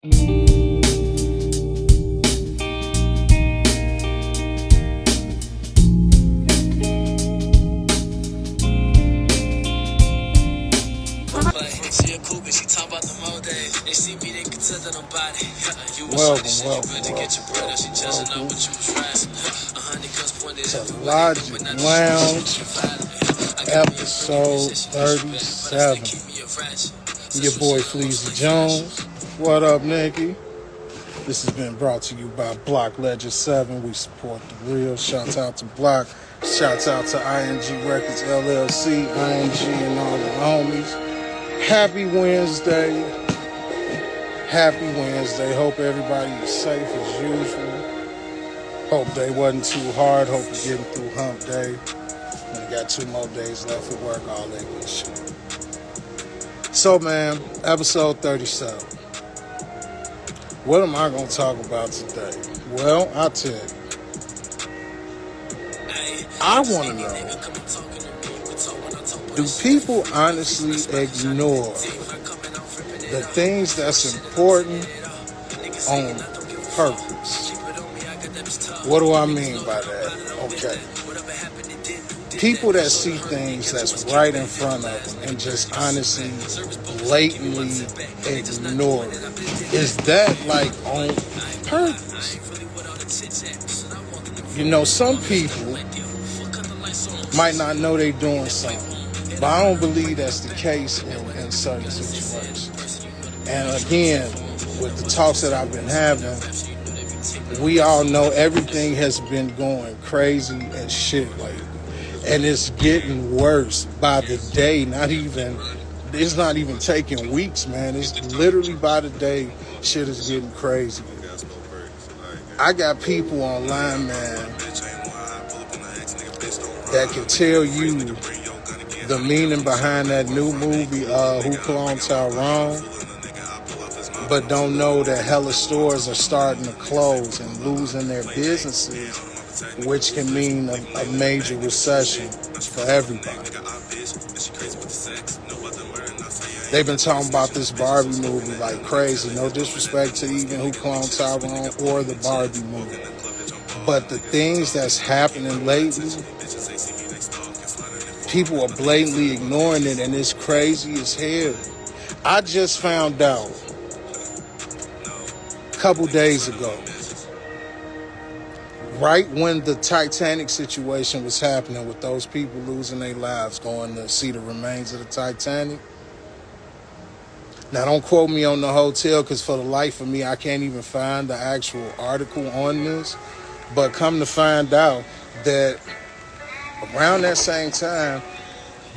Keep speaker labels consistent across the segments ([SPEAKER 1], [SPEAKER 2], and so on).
[SPEAKER 1] To Logic Lounge, episode 37. Your boy Fleazy Jones. What up, Nikki? This has been brought to you by Block Ledger 7. We support the real. Shouts out to Block. Shouts out to ING Records LLC, ING and all the homies. Happy Wednesday. Happy Wednesday. Hope everybody is safe as usual. Hope day wasn't too hard. Hope you're getting through hump day. We got 2 more days left at work, all that good shit. So, man, episode 37. What am I going to talk about today? Well, I'll tell you. I want to know, do people honestly ignore the things that's important on purpose? What do I mean by that? Okay. People that see things that's right in front of them and just honestly, blatantly ignore it. Is that like on purpose? You know, some people might not know they're doing something, but I don't believe that's the case in certain situations. And again, with the talks that I've been having, we all know everything has been going crazy as shit lately. And it's getting worse by the day. It's not even taking weeks, man. It's literally by the day, shit is getting crazy. I got people online, man, that can tell you the meaning behind that new movie, Who Cloned Tyrone, but don't know that hella stores are starting to close and losing their businesses, which can mean a major recession for everybody. They've been talking about this Barbie movie like crazy. No disrespect to even Who Cloned Tyrone or the Barbie movie. But the things that's happening lately, people are blatantly ignoring it, and it's crazy as hell. I just found out a couple days ago, right when the Titanic situation was happening with those people losing their lives going to see the remains of the Titanic. Now, don't quote me on the hotel, because for the life of me, I can't even find the actual article on this. But come to find out that around that same time,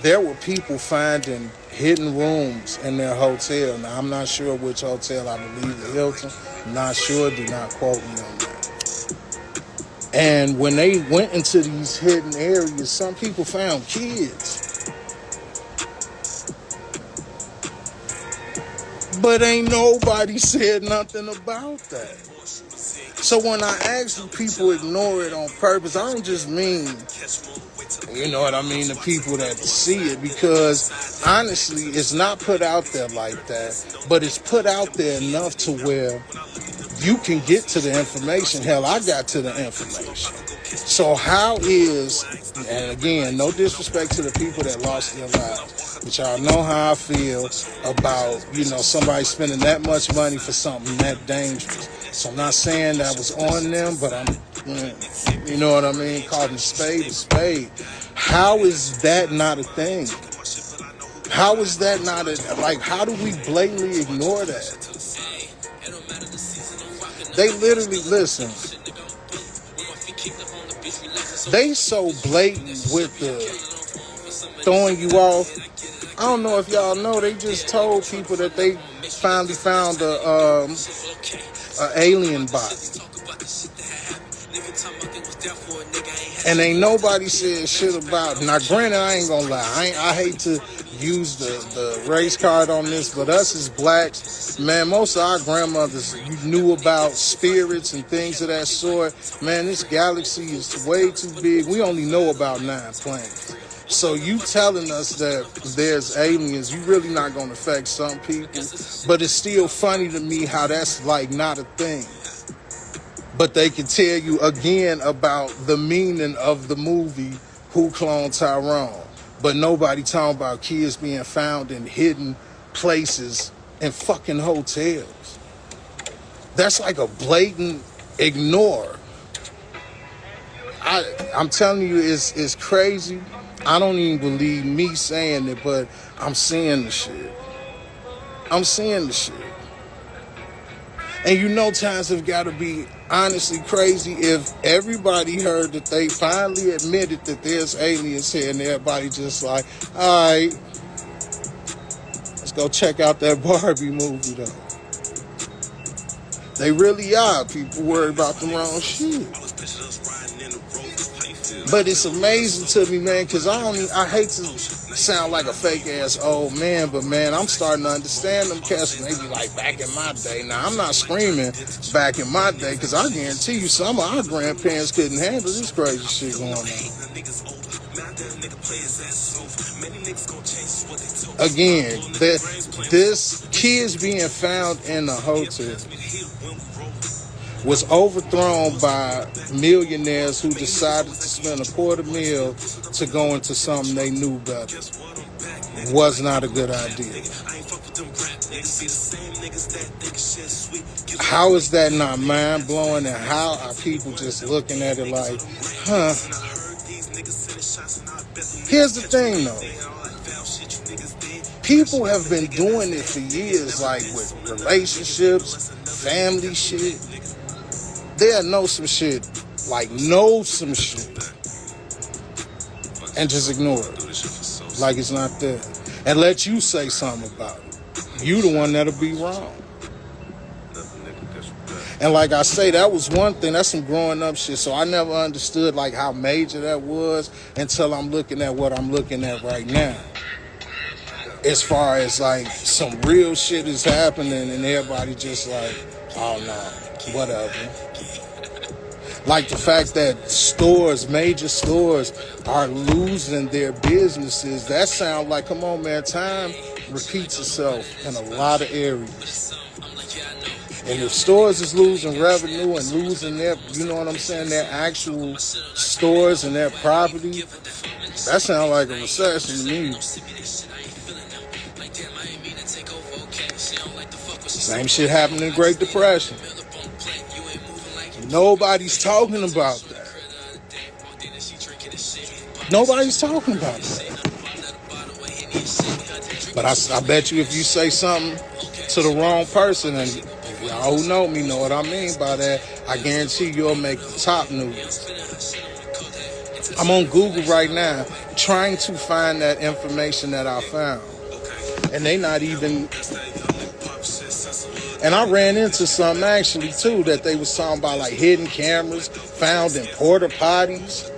[SPEAKER 1] there were people finding hidden rooms in their hotel. Now, I'm not sure which hotel. I believe the Hilton. I'm not sure. Do not quote me on that. And when they went into these hidden areas, some people found kids. But ain't nobody said nothing about that. So when I ask people ignore it on purpose, I don't just mean, you know what I mean, the people that see it, because honestly, it's not put out there like that, but it's put out there enough to where you can get to the information. Hell, I got to the information. So how is, and again, no disrespect to the people that lost their lives, but y'all know how I feel about, you know, somebody spending that much money for something that dangerous. So I'm not saying that was on them, but you know what I mean? Calling a spade. How is that not a thing? How is that not how do we blatantly ignore that? They literally, listen, they so blatant with the throwing you off. I don't know if y'all know, they just told people that they finally found a alien body. And ain't nobody said shit about it. Now, granted, I ain't gonna lie. I hate to use the race card on this, but us as blacks, man, most of our grandmothers knew about spirits and things of that sort. Man, this galaxy is way too big. We only know about 9 planets. So you telling us that there's aliens, you really not gonna affect some people, but it's still funny to me how that's like not a thing. But they can tell you again about the meaning of the movie Who Cloned Tyrone. But nobody talking about kids being found in hidden places in fucking hotels. That's like a blatant ignore. I'm telling you, it's crazy. I don't even believe me saying it, but I'm seeing the shit. I'm seeing the shit. And you know times have got to be honestly crazy if everybody heard that they finally admitted that there's aliens here and everybody just like, all right, let's go check out that Barbie movie though. They really are. People worry about the wrong shit. But it's amazing to me, man, because I hate to sound like a fake ass old man, but man, I'm starting to understand them cats. Maybe like back in my day. Now I'm not screaming back in my day, because I guarantee you some of our grandparents couldn't handle this crazy shit going on. Again, this kids being found in a hotel was overthrown by millionaires who decided to spend $250,000 to go into something they knew better. Was not a good idea. How is that not mind-blowing, and how are people just looking at it like, huh? Here's the thing though. People have been doing it for years, like with relationships, family shit. They'll know some shit, and just ignore it, like it's not there, and let you say something about it. You the one that'll be wrong. And like I say, that was one thing. That's some growing up shit. So I never understood like how major that was until I'm looking at what I'm looking at right now. As far as like some real shit is happening and everybody just like, oh no, whatever. Like the fact that major stores are losing their businesses. That sounds like, come on, man, time repeats itself in a lot of areas. And if stores is losing revenue and losing their, you know what I'm saying, their actual stores and their property, that sounds like a recession to me. Same shit happened in the Great Depression. Nobody's talking about that. Nobody's talking about that. But I bet you if you say something to the wrong person, and y'all who know me know what I mean by that, I guarantee you'll make the top news. I'm on Google right now trying to find that information that I found. And they not even... And I ran into something actually too that they was talking about, like hidden cameras found in porta potties.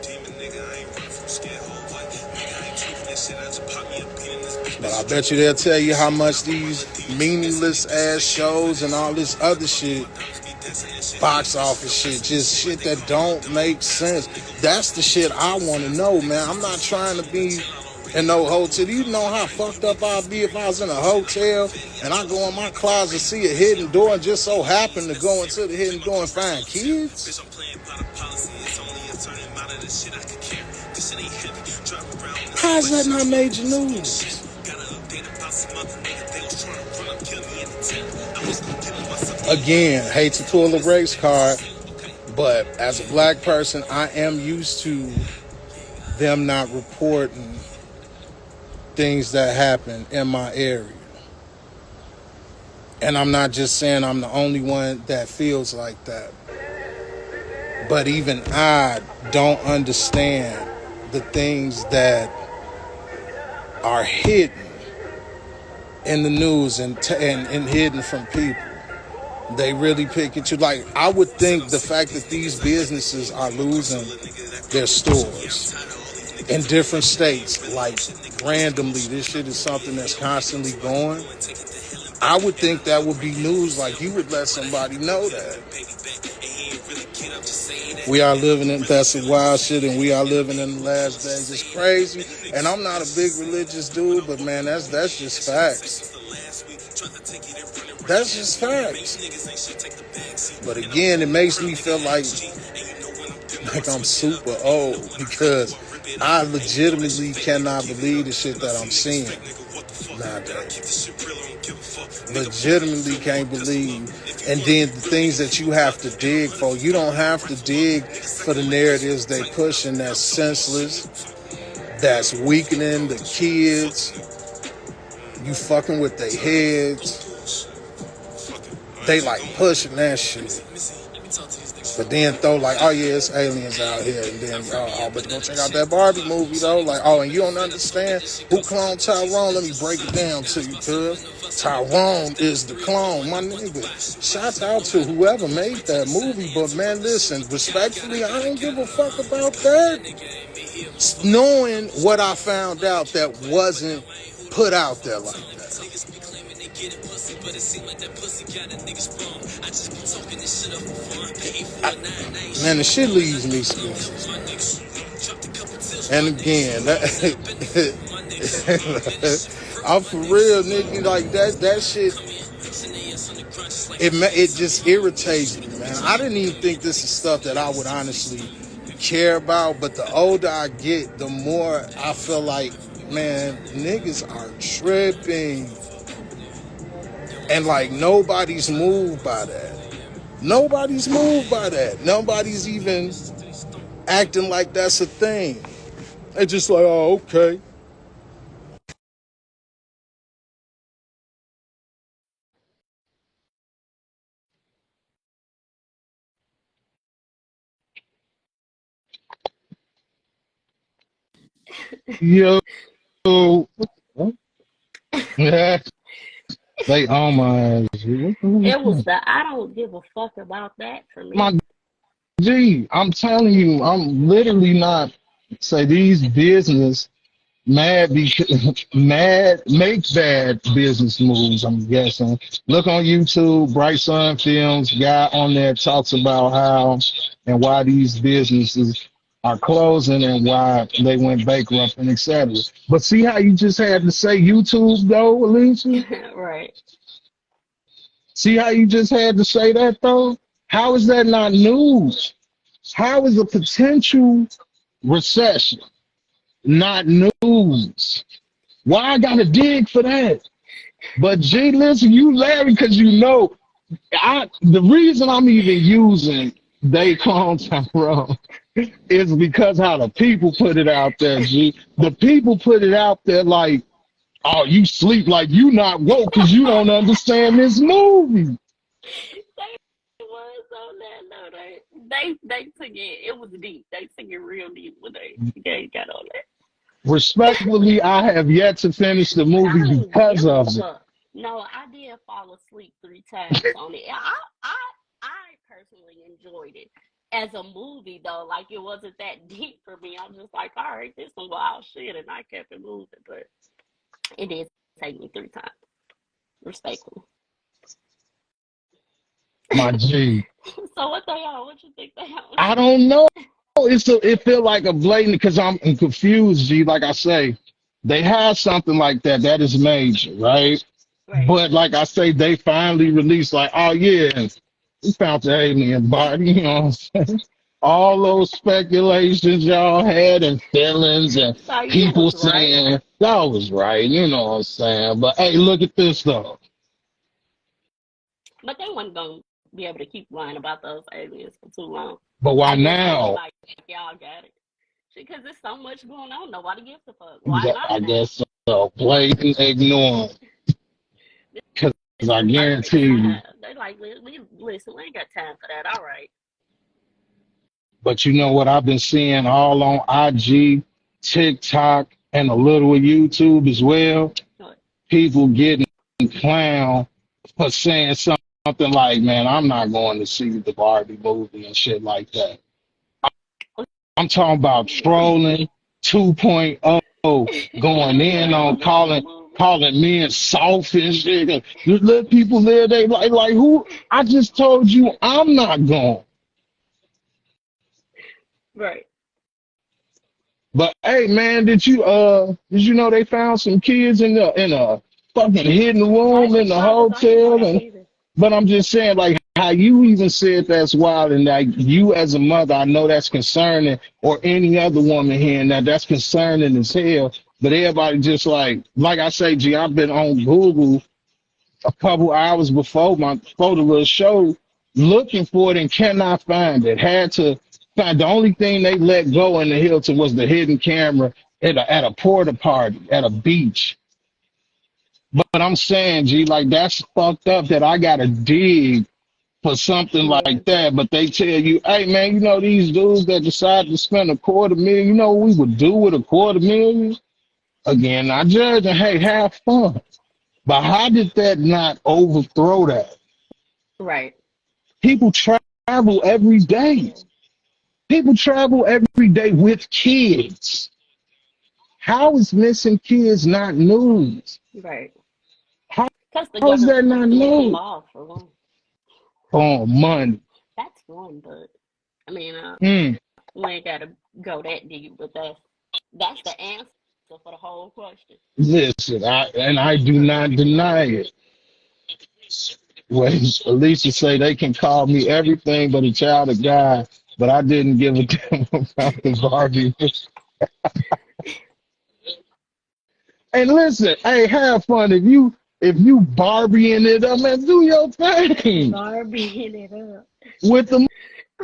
[SPEAKER 1] But I bet you they'll tell you how much these meaningless ass shows and all this other shit, box office shit, just shit that don't make sense. That's the shit I want to know, man. I'm not trying to be in no hotel. Do you know how fucked up I'd be if I was in a hotel and I go in my closet, see a hidden door, and just so happen to go into the hidden door and find kids? How is that not major news? Again, hate to pull a race card, but as a black person, I am used to them not reporting things that happen in my area. And I'm not just saying I'm the only one that feels like that. But even I don't understand the things that are hidden in the news and hidden from people. They really pick at you. Like, I would think the fact that these businesses are losing their stores in different states, like randomly, this shit is something that's constantly going. I would think that would be news. Like you would let somebody know that we are living in that's some wild shit, and we are living in the last days. It's crazy, and I'm not a big religious dude, but man, that's just facts. That's just facts. But again, it makes me feel like I'm super old because I legitimately cannot believe the shit that I'm seeing nowadays. Legitimately can't believe. And then the things that you have to dig for, you don't have to dig for the narratives they pushing that's senseless, that's weakening the kids. You fucking with their heads. They like pushing that shit. But then throw like, oh yeah, it's aliens out here, and then but go check out that Barbie movie though. Like, oh, and you don't understand who cloned Tyrone? Let me break it down to you, cuz Tyrone is the clone, my nigga. Shout out to whoever made that movie, but man, listen, respectfully, I don't give a fuck about that. Knowing what I found out that wasn't put out there like that. Man, the shit leaves me speechless. And again, I'm for real, nigga. Like that shit. It just irritates me, man. I didn't even think this is stuff that I would honestly care about. But the older I get, the more I feel like, man, niggas are tripping, and like nobody's moved by that. Nobody's moved by that. Nobody's even acting like that's a thing. They're just like, oh, okay.
[SPEAKER 2] Yo, yeah, they on my ass.
[SPEAKER 3] It was the I don't give a fuck about that for
[SPEAKER 2] My
[SPEAKER 3] me.
[SPEAKER 2] G, I'm telling you, I'm literally not say these business mad mad make bad business moves. I'm guessing. Look on YouTube, Bright Sun Films guy on there talks about how and why these businesses are closing and why they went bankrupt and etc. But see how you just had to say YouTube though, Alicia?
[SPEAKER 3] Right.
[SPEAKER 2] See how you just had to say that though? How is that not news? How is a potential recession not news? Why I gotta dig for that? But G, listen, you laughing because you know the reason I'm even using they clone Tyrone is because how the people put it out there, G. The people put it out there like, oh, you sleep like you not woke because you don't understand this movie.
[SPEAKER 3] They was on that. No, they took it. It was deep. They took it real deep when they got on that.
[SPEAKER 2] Respectfully, I have yet to finish the
[SPEAKER 3] But I
[SPEAKER 2] movie
[SPEAKER 3] don't
[SPEAKER 2] because
[SPEAKER 3] give a
[SPEAKER 2] of it.
[SPEAKER 3] fuck. No, I did fall asleep 3 times on it. I personally enjoyed it as a movie though. Like it wasn't that deep for me. I'm just like, all right, this some wild shit, and I kept it moving. But it did take me 3 times, respectfully.
[SPEAKER 2] My G.
[SPEAKER 3] So what they on? What you think they on?
[SPEAKER 2] I don't know. It feel like a blatant because I'm confused, G. Like I say, they have something like that. That is major, right?
[SPEAKER 3] Right.
[SPEAKER 2] But like I say, they finally released like, oh yeah, we found the alien body, you know what I'm saying? All those speculations y'all had and feelings and
[SPEAKER 3] So you
[SPEAKER 2] people
[SPEAKER 3] was right.
[SPEAKER 2] saying that was right, you know what I'm saying? But hey, look at this though.
[SPEAKER 3] But they wasn't gonna be able to keep lying about those aliens for too long.
[SPEAKER 2] But why
[SPEAKER 3] I guess they was
[SPEAKER 2] now?
[SPEAKER 3] like, y'all got it. Because there's so much going on. Nobody gives a fuck. Why not
[SPEAKER 2] I
[SPEAKER 3] now?
[SPEAKER 2] guess so. Blatant ignoring. Because
[SPEAKER 3] It's
[SPEAKER 2] I
[SPEAKER 3] the perfect
[SPEAKER 2] guarantee you.
[SPEAKER 3] time. They like, listen, we ain't got time for that. All right.
[SPEAKER 2] But you know what I've been seeing all on IG, TikTok, and a little of YouTube as well? People getting clown for saying something like, man, I'm not going to see the Barbie movie and shit like that. I'm talking about trolling 2.0 going in on calling calling men soft and shit. Just let people live they like who I just told you I'm not going.
[SPEAKER 3] Right.
[SPEAKER 2] But hey man, did you know they found some kids in a fucking hidden
[SPEAKER 3] I
[SPEAKER 2] room in
[SPEAKER 3] didn't
[SPEAKER 2] the
[SPEAKER 3] know this. I didn't know
[SPEAKER 2] hotel
[SPEAKER 3] that
[SPEAKER 2] and
[SPEAKER 3] either.
[SPEAKER 2] but I'm just saying like how you even said that's wild and like you as a mother, I know that's concerning or any other woman hearing that that's concerning as hell. But everybody just like I say, G, I've been on Google a couple hours before the little show looking for it and cannot find it. Had to find the only thing they let go in the Hilton was the hidden camera at a porta party at a beach. But I'm saying, G, like that's fucked up that I gotta dig for something
[SPEAKER 3] Yeah.
[SPEAKER 2] like that. But they tell you, hey man, you know these dudes that decide to spend $250,000, you know what we would do with $250,000? Again, not judging, hey, have fun. But how did that not overthrow that?
[SPEAKER 3] Right.
[SPEAKER 2] People travel every day.
[SPEAKER 3] Yeah.
[SPEAKER 2] People travel every day with kids. How is missing kids not news?
[SPEAKER 3] Right.
[SPEAKER 2] How,
[SPEAKER 3] Because the
[SPEAKER 2] how is that not
[SPEAKER 3] government is
[SPEAKER 2] news?
[SPEAKER 3] involved for one.
[SPEAKER 2] Oh, money.
[SPEAKER 3] That's one, but I mean,
[SPEAKER 2] Mm.
[SPEAKER 3] we ain't gotta go that deep, but that's the answer for the whole question.
[SPEAKER 2] Listen, I do not deny it. Well, Alicia say they can call me everything but a child of God, but I didn't give a damn about the Barbie. And listen, hey, have fun. If you Barbieing it up, man, do your thing
[SPEAKER 3] Barbieing it up.
[SPEAKER 2] with the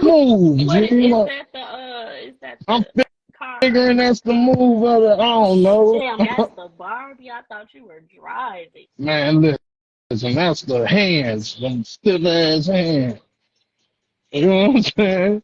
[SPEAKER 2] move,
[SPEAKER 3] What
[SPEAKER 2] G.
[SPEAKER 3] is
[SPEAKER 2] Like,
[SPEAKER 3] that? Is that
[SPEAKER 2] I'm
[SPEAKER 3] the car?
[SPEAKER 2] figuring that's the move of it. I don't know.
[SPEAKER 3] Damn, that's the Barbie. I thought you were driving.
[SPEAKER 2] Man, listen, that's the hands, them stiff ass hands. You know what I'm saying?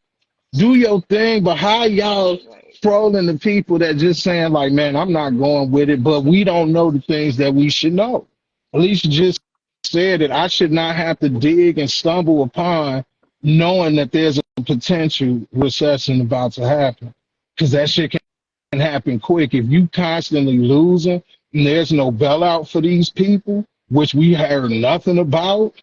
[SPEAKER 2] Do your thing, but how y'all
[SPEAKER 3] Right.
[SPEAKER 2] trolling the people that just saying like, man, I'm not going with it, but we don't know the things that we should know. Alicia just said that I should not have to dig and stumble upon knowing that there's a potential recession about to happen. Because that shit can happen quick. If you constantly losing and there's no bailout for these people, which we heard nothing about,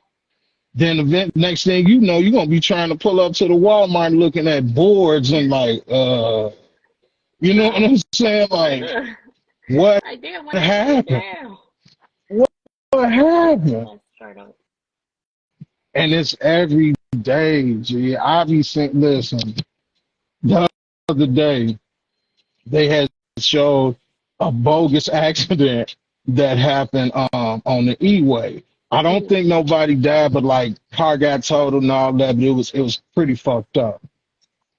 [SPEAKER 2] then next thing you know, you're gonna be trying to pull up to the Walmart looking at boards and like, you know what
[SPEAKER 3] Nah.
[SPEAKER 2] I'm saying? Like,
[SPEAKER 3] Ugh.
[SPEAKER 2] what
[SPEAKER 3] Like, damn, what went
[SPEAKER 2] happened?
[SPEAKER 3] down?
[SPEAKER 2] What happened?
[SPEAKER 3] That's straight up.
[SPEAKER 2] And it's every day, G. I be saying, listen, the other day they had showed a bogus accident that happened on the E-way. I don't
[SPEAKER 3] Mhm.
[SPEAKER 2] think nobody died, but like car got totaled and all that, but it was pretty fucked up.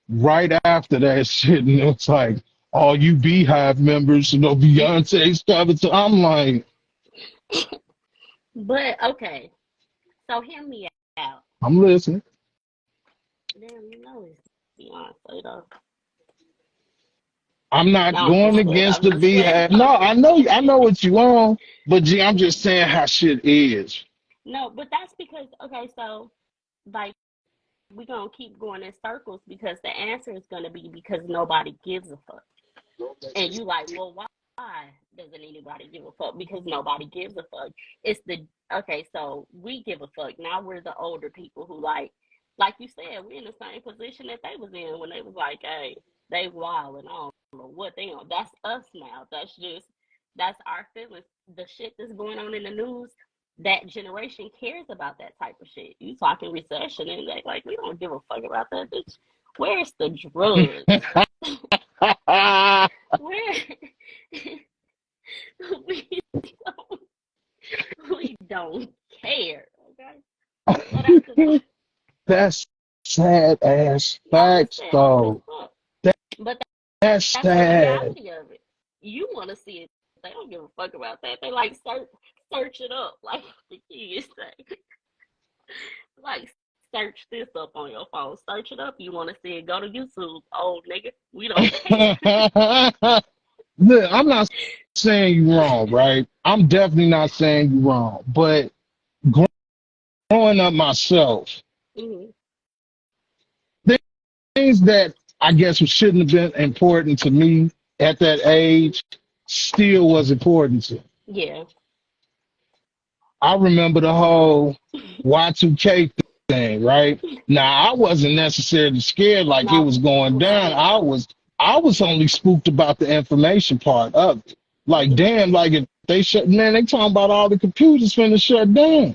[SPEAKER 2] Right after that shit, and it was like all you Beehive members, Beyonce's coming to. I'm like,
[SPEAKER 3] But okay, so hear me out.
[SPEAKER 2] I'm listening.
[SPEAKER 3] Damn, you know it's Beyonce though.
[SPEAKER 2] I'm not
[SPEAKER 3] No, I'm
[SPEAKER 2] going
[SPEAKER 3] just playing.
[SPEAKER 2] against
[SPEAKER 3] I'm
[SPEAKER 2] the
[SPEAKER 3] just playing.
[SPEAKER 2] Beehive. No, I know what you on, but G, I'm just saying how shit is.
[SPEAKER 3] No, but that's because okay, so like we're gonna keep going in circles because the answer is gonna be because nobody gives a fuck. And you like, well, why doesn't anybody give a fuck? Because nobody gives a fuck. It's the okay, so we give a fuck. Now we're the older people who like you said, we're in the same position that they was in when they was like, hey, they wild and I don't know what they on. That's us now. That's our feelings. The shit that's going on in the news, that generation cares about that type of shit. You talking recession and they like, we don't give a fuck about that bitch. Where's the drugs? Where we don't we don't care, okay? So that's the
[SPEAKER 2] That's sad ass
[SPEAKER 3] no, it's
[SPEAKER 2] facts,
[SPEAKER 3] sad as
[SPEAKER 2] though.
[SPEAKER 3] fuck.
[SPEAKER 2] That,
[SPEAKER 3] But
[SPEAKER 2] that's
[SPEAKER 3] that's the
[SPEAKER 2] sad.
[SPEAKER 3] reality of it. You want to see it. They don't give a fuck about that. They like search it up, like the kids say. Like search this up on your phone. Search it up. You want to see it? Go to YouTube, old nigga. We don't care.
[SPEAKER 2] Look, I'm not saying you wrong, right? I'm definitely not saying you wrong. But growing up myself,
[SPEAKER 3] Mhm.
[SPEAKER 2] things that I guess shouldn't have been important to me at that age still was important to me.
[SPEAKER 3] Yeah.
[SPEAKER 2] I remember the whole Y2K thing, right? Now I wasn't necessarily scared like it
[SPEAKER 3] No,
[SPEAKER 2] was going
[SPEAKER 3] I
[SPEAKER 2] down.
[SPEAKER 3] wasn't.
[SPEAKER 2] I was only spooked about the information part of it. Like damn, like if they shut man, they talking about all the computers finna shut down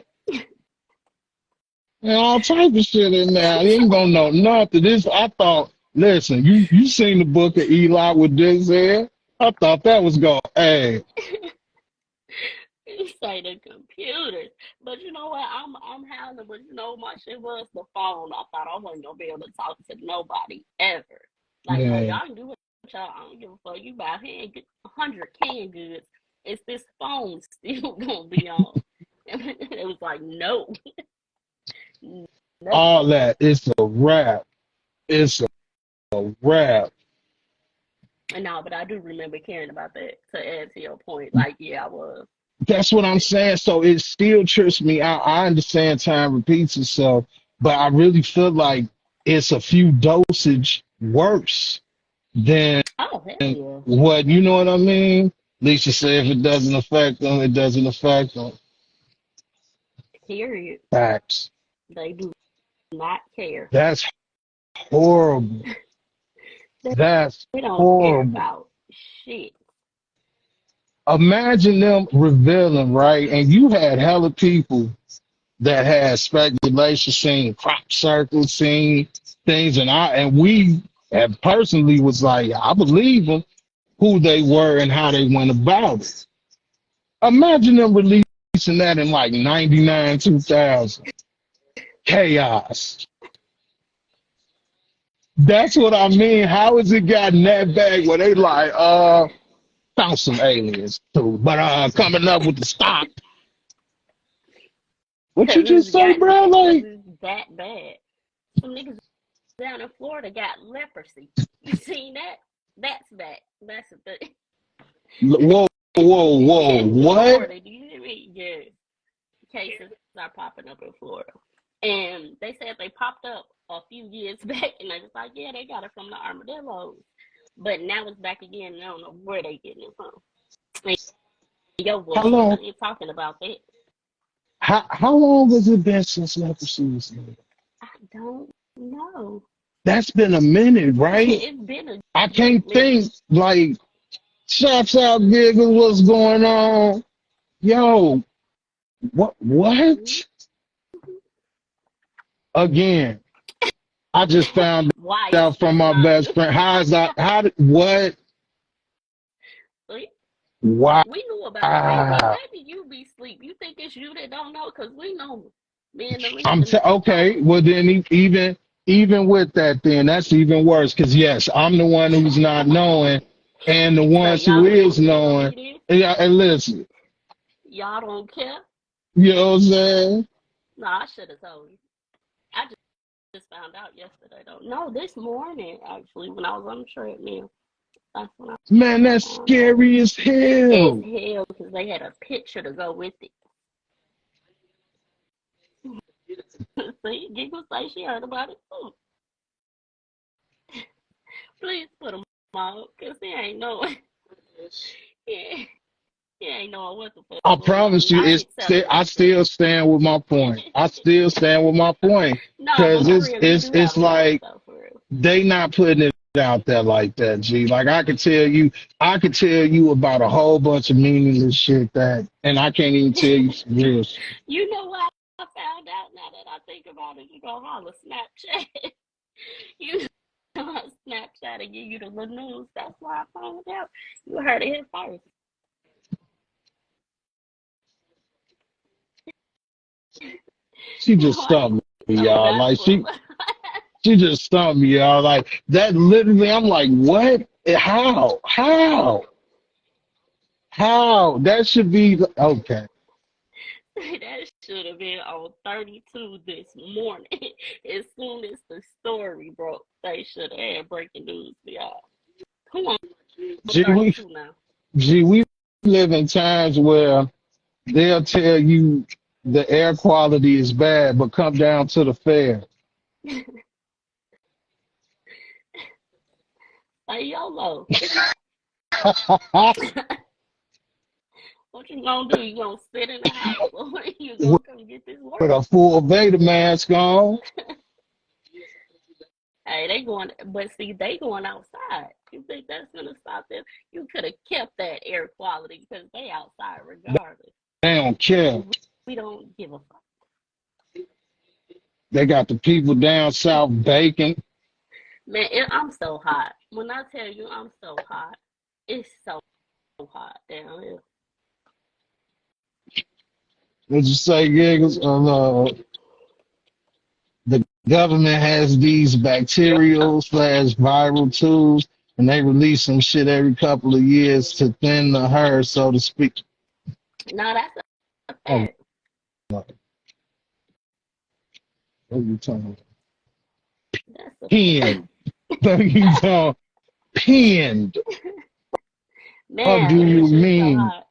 [SPEAKER 2] and all type of shit in there. I ain't gonna know nothing. This I thought. Listen, you seen the book of Eli with Denzel? I thought that was going. Hey,
[SPEAKER 3] You say the computers, but you know what? I'm having, but you know my shit was the phone. I thought I wasn't gonna be able to talk to nobody ever. Like no,
[SPEAKER 2] man,
[SPEAKER 3] y'all can do what y'all. I don't give a fuck. You buy 100 canned goods. Is this phone still gonna be on? It was like no, no.
[SPEAKER 2] all that. It's a wrap. It's a wrap.
[SPEAKER 3] No, but I do remember caring about that. To add to your point, like yeah, I was.
[SPEAKER 2] That's what I'm saying. So it still trips me out. I understand time repeats itself, but I really feel like it's a few dosage worse than
[SPEAKER 3] Oh hell
[SPEAKER 2] what you know what I mean. Lisa said if it doesn't affect them, it doesn't affect them.
[SPEAKER 3] yeah. Period.
[SPEAKER 2] Facts.
[SPEAKER 3] They do not care.
[SPEAKER 2] That's horrible. That's
[SPEAKER 3] They don't care
[SPEAKER 2] horrible.
[SPEAKER 3] about shit.
[SPEAKER 2] Imagine them revealing, right? And you had hella people that had speculation, seen crop circles, seen things, and we and personally was like, I believe them, who they were and how they went about it. Imagine them releasing that in like 99, 2000. Chaos. That's what I mean. How has it gotten that bad where they like, found some aliens too, but coming up with the stock. What
[SPEAKER 3] Cause
[SPEAKER 2] you just say, bro?
[SPEAKER 3] cause
[SPEAKER 2] Like,
[SPEAKER 3] it's that bad. Some niggas down in Florida got leprosy. You seen that? That's back. That's the thing.
[SPEAKER 2] whoa, whoa, whoa,
[SPEAKER 3] In
[SPEAKER 2] what?
[SPEAKER 3] Florida, do you hear me? Yeah. Cases are popping up in Florida. And they said they popped up a few years back and they was like, yeah, they got it from the armadillos. But now it's back again and I don't know where they getting it from. And your
[SPEAKER 2] How
[SPEAKER 3] voice
[SPEAKER 2] long?
[SPEAKER 3] ain't talking about that.
[SPEAKER 2] How long has it been since leprosy was made?
[SPEAKER 3] I don't know.
[SPEAKER 2] That's been a minute, right?
[SPEAKER 3] It's been a
[SPEAKER 2] I
[SPEAKER 3] good
[SPEAKER 2] can't
[SPEAKER 3] minute.
[SPEAKER 2] think. Like, shouts out, giggles, what's going on? Yo, what?
[SPEAKER 3] Mhm.
[SPEAKER 2] What? Again, I just found
[SPEAKER 3] Why is
[SPEAKER 2] out from
[SPEAKER 3] this
[SPEAKER 2] my
[SPEAKER 3] not
[SPEAKER 2] best
[SPEAKER 3] new?
[SPEAKER 2] friend. How's that? How did what?
[SPEAKER 3] We
[SPEAKER 2] Wow.
[SPEAKER 3] we knew about it, baby. Maybe you be asleep. You think it's you that don't know? Cause we know. Me and the lead and
[SPEAKER 2] Okay.
[SPEAKER 3] talking.
[SPEAKER 2] Well, then even with that, then that's even worse. Because yes, I'm the one who's not knowing, and the
[SPEAKER 3] You say
[SPEAKER 2] ones who
[SPEAKER 3] y'all
[SPEAKER 2] is
[SPEAKER 3] know me and the
[SPEAKER 2] knowing.
[SPEAKER 3] lead is?
[SPEAKER 2] Yeah, and listen,
[SPEAKER 3] Y'all don't care?
[SPEAKER 2] you know what I'm saying?
[SPEAKER 3] No, I should have told you. I just found out yesterday though. No, this morning actually when I was on the treadmill. That's when I
[SPEAKER 2] Man, that's
[SPEAKER 3] found out.
[SPEAKER 2] scary as
[SPEAKER 3] It's
[SPEAKER 2] hell.
[SPEAKER 3] hell because they had a picture to go with it. See, Giggle say she heard about it too. Please put him out because he ain't knowing. Yeah, he ain't knowing what the fuck
[SPEAKER 2] I
[SPEAKER 3] going
[SPEAKER 2] promise
[SPEAKER 3] on.
[SPEAKER 2] you,
[SPEAKER 3] I ain't telling
[SPEAKER 2] I
[SPEAKER 3] him to.
[SPEAKER 2] still stand with my point. I still stand with my point
[SPEAKER 3] No, but
[SPEAKER 2] because
[SPEAKER 3] for real, you do
[SPEAKER 2] it's
[SPEAKER 3] have a point
[SPEAKER 2] like
[SPEAKER 3] though, for real.
[SPEAKER 2] they not putting it out there like that, G. Like I could tell you about a whole bunch of meaningless shit that, and I can't even tell you some real shit.
[SPEAKER 3] You know what I found out now that I think about it? You go holler Snapchat. You know how Snapchat and give you the little news. That's why I found out. You heard it here first.
[SPEAKER 2] She
[SPEAKER 3] No,
[SPEAKER 2] just
[SPEAKER 3] I
[SPEAKER 2] stumped
[SPEAKER 3] ain't
[SPEAKER 2] me,
[SPEAKER 3] so
[SPEAKER 2] y'all. Like
[SPEAKER 3] backward.
[SPEAKER 2] she just stumped me, y'all. Like that literally, I'm like, what? How? How? That should be okay.
[SPEAKER 3] That should have been on 32 this morning. As soon as the story broke, they should have had breaking news for y'all. Who on
[SPEAKER 2] Gee,
[SPEAKER 3] 32 now?
[SPEAKER 2] we live in times where they'll tell you the air quality is bad, but come down to the fair.
[SPEAKER 3] Say YOLO. What you gonna do? You gonna sit in the house or you
[SPEAKER 2] with
[SPEAKER 3] gonna come get this
[SPEAKER 2] with
[SPEAKER 3] work?
[SPEAKER 2] a full Vader mask on.
[SPEAKER 3] Hey, they going, but see, they going outside. You think that's gonna stop them? You could have kept that air quality because they outside regardless.
[SPEAKER 2] They don't care.
[SPEAKER 3] We don't give a fuck.
[SPEAKER 2] They got the people down south baking.
[SPEAKER 3] Man, I'm so hot. When I tell you I'm so hot, it's so hot down here.
[SPEAKER 2] Let's just say, giggles, the government has these bacterial slash viral tools, and they release some shit every couple of years to thin the herd, so to speak.
[SPEAKER 3] No, that's a
[SPEAKER 2] Oh,
[SPEAKER 3] fact.
[SPEAKER 2] what are you talking
[SPEAKER 3] That's a fact.
[SPEAKER 2] Pinned. What are you talking? Pinned. What do
[SPEAKER 3] Man,
[SPEAKER 2] you
[SPEAKER 3] it's just so
[SPEAKER 2] mean?
[SPEAKER 3] hot.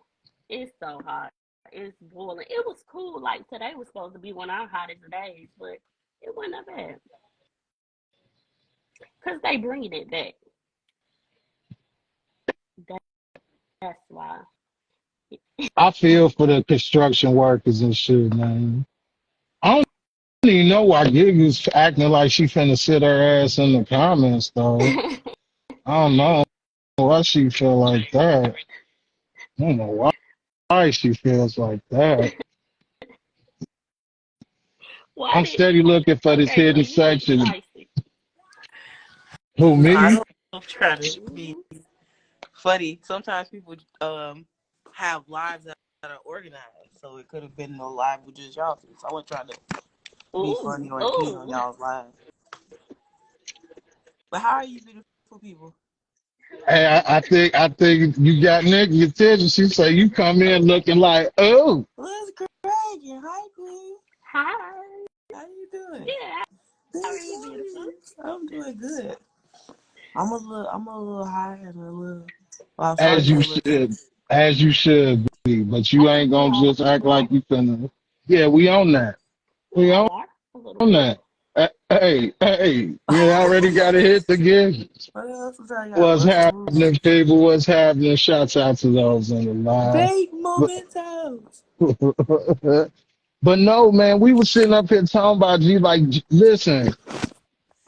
[SPEAKER 3] It's so hot. It's boiling. It was cool. Like today was supposed to be one of our hottest days, but it wasn't that bad. Cause they bringing it back. That, that's why.
[SPEAKER 2] I feel for the construction workers and shit, man. I don't even know why Giggles acting like she finna sit her ass in the comments, though. I don't know why she feel like that. I don't know why she feels like that.
[SPEAKER 3] Why
[SPEAKER 2] I'm
[SPEAKER 3] did?
[SPEAKER 2] steady looking for this
[SPEAKER 3] Okay, so
[SPEAKER 2] hidden
[SPEAKER 3] you think
[SPEAKER 2] section.
[SPEAKER 3] spicy?
[SPEAKER 2] Who,
[SPEAKER 4] No, I
[SPEAKER 2] me?
[SPEAKER 4] don't try to be
[SPEAKER 3] Hmm.
[SPEAKER 4] funny. Sometimes people have lives that are organized, so it could have been no live with just y'all two. So I wasn't trying to be funny
[SPEAKER 3] Ooh,
[SPEAKER 4] or impede on
[SPEAKER 3] ooh.
[SPEAKER 4] y'all's lives. But how are you beautiful people?
[SPEAKER 2] Hey, I think you got Nikki's attention. She say you come in looking like, oh,
[SPEAKER 4] What's cracking? Hi, Queen.
[SPEAKER 3] Hi.
[SPEAKER 4] How you doing?
[SPEAKER 3] Yeah. How are
[SPEAKER 4] Good
[SPEAKER 3] you, beautiful?
[SPEAKER 4] morning. I'm doing good. I'm a little high and a little. Well, I'm starting
[SPEAKER 2] as
[SPEAKER 4] to get
[SPEAKER 2] you
[SPEAKER 4] a little tipsy.
[SPEAKER 2] should, as you should be. But
[SPEAKER 3] I
[SPEAKER 2] you
[SPEAKER 3] think
[SPEAKER 2] ain't
[SPEAKER 3] we
[SPEAKER 2] gonna
[SPEAKER 3] all
[SPEAKER 2] just act
[SPEAKER 3] are.
[SPEAKER 2] like you finna. Yeah, we on that.
[SPEAKER 3] We
[SPEAKER 2] We on
[SPEAKER 3] all are a little bit.
[SPEAKER 2] that. Hey, you already got to hit the gig.
[SPEAKER 4] What else was I got?
[SPEAKER 2] What's
[SPEAKER 4] What's the roof?
[SPEAKER 2] happening, people? What's happening? Shouts out to those in the live.
[SPEAKER 4] Big momentos.
[SPEAKER 2] But, but no, man, we were sitting up here talking about G. Like, listen,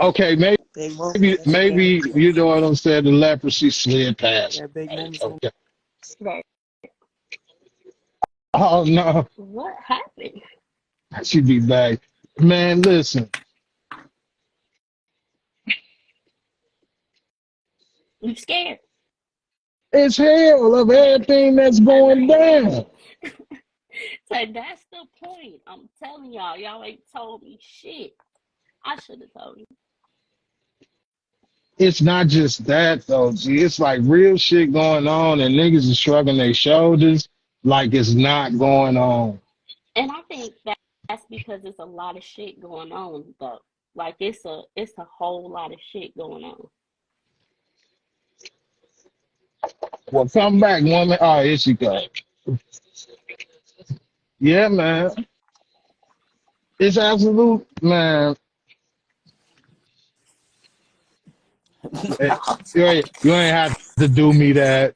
[SPEAKER 2] okay,
[SPEAKER 4] Big moments.
[SPEAKER 2] maybe,
[SPEAKER 4] That shit gonna
[SPEAKER 2] maybe
[SPEAKER 4] be.
[SPEAKER 2] you know what I'm saying. The leprosy slid past.
[SPEAKER 4] That big
[SPEAKER 2] Right?
[SPEAKER 4] moments gonna.
[SPEAKER 2] Okay.
[SPEAKER 3] Right.
[SPEAKER 2] Oh no,
[SPEAKER 3] What happened?
[SPEAKER 2] I should be back. Man, listen,
[SPEAKER 3] You scared?
[SPEAKER 2] it's hell of everything that's
[SPEAKER 3] I know
[SPEAKER 2] going
[SPEAKER 3] you is.
[SPEAKER 2] down.
[SPEAKER 3] So that's the point. I'm telling y'all, y'all ain't told me shit. I should have told you.
[SPEAKER 2] It's not just that though, G. It's like real shit going on, and niggas is shrugging their shoulders like it's not going on.
[SPEAKER 3] And I think that's because it's a lot of shit going on though. Like it's a whole lot of shit going on.
[SPEAKER 2] Well, come back, woman. Oh, here she goes. Yeah, man. It's absolute, man. eh, you ain't have to do me that.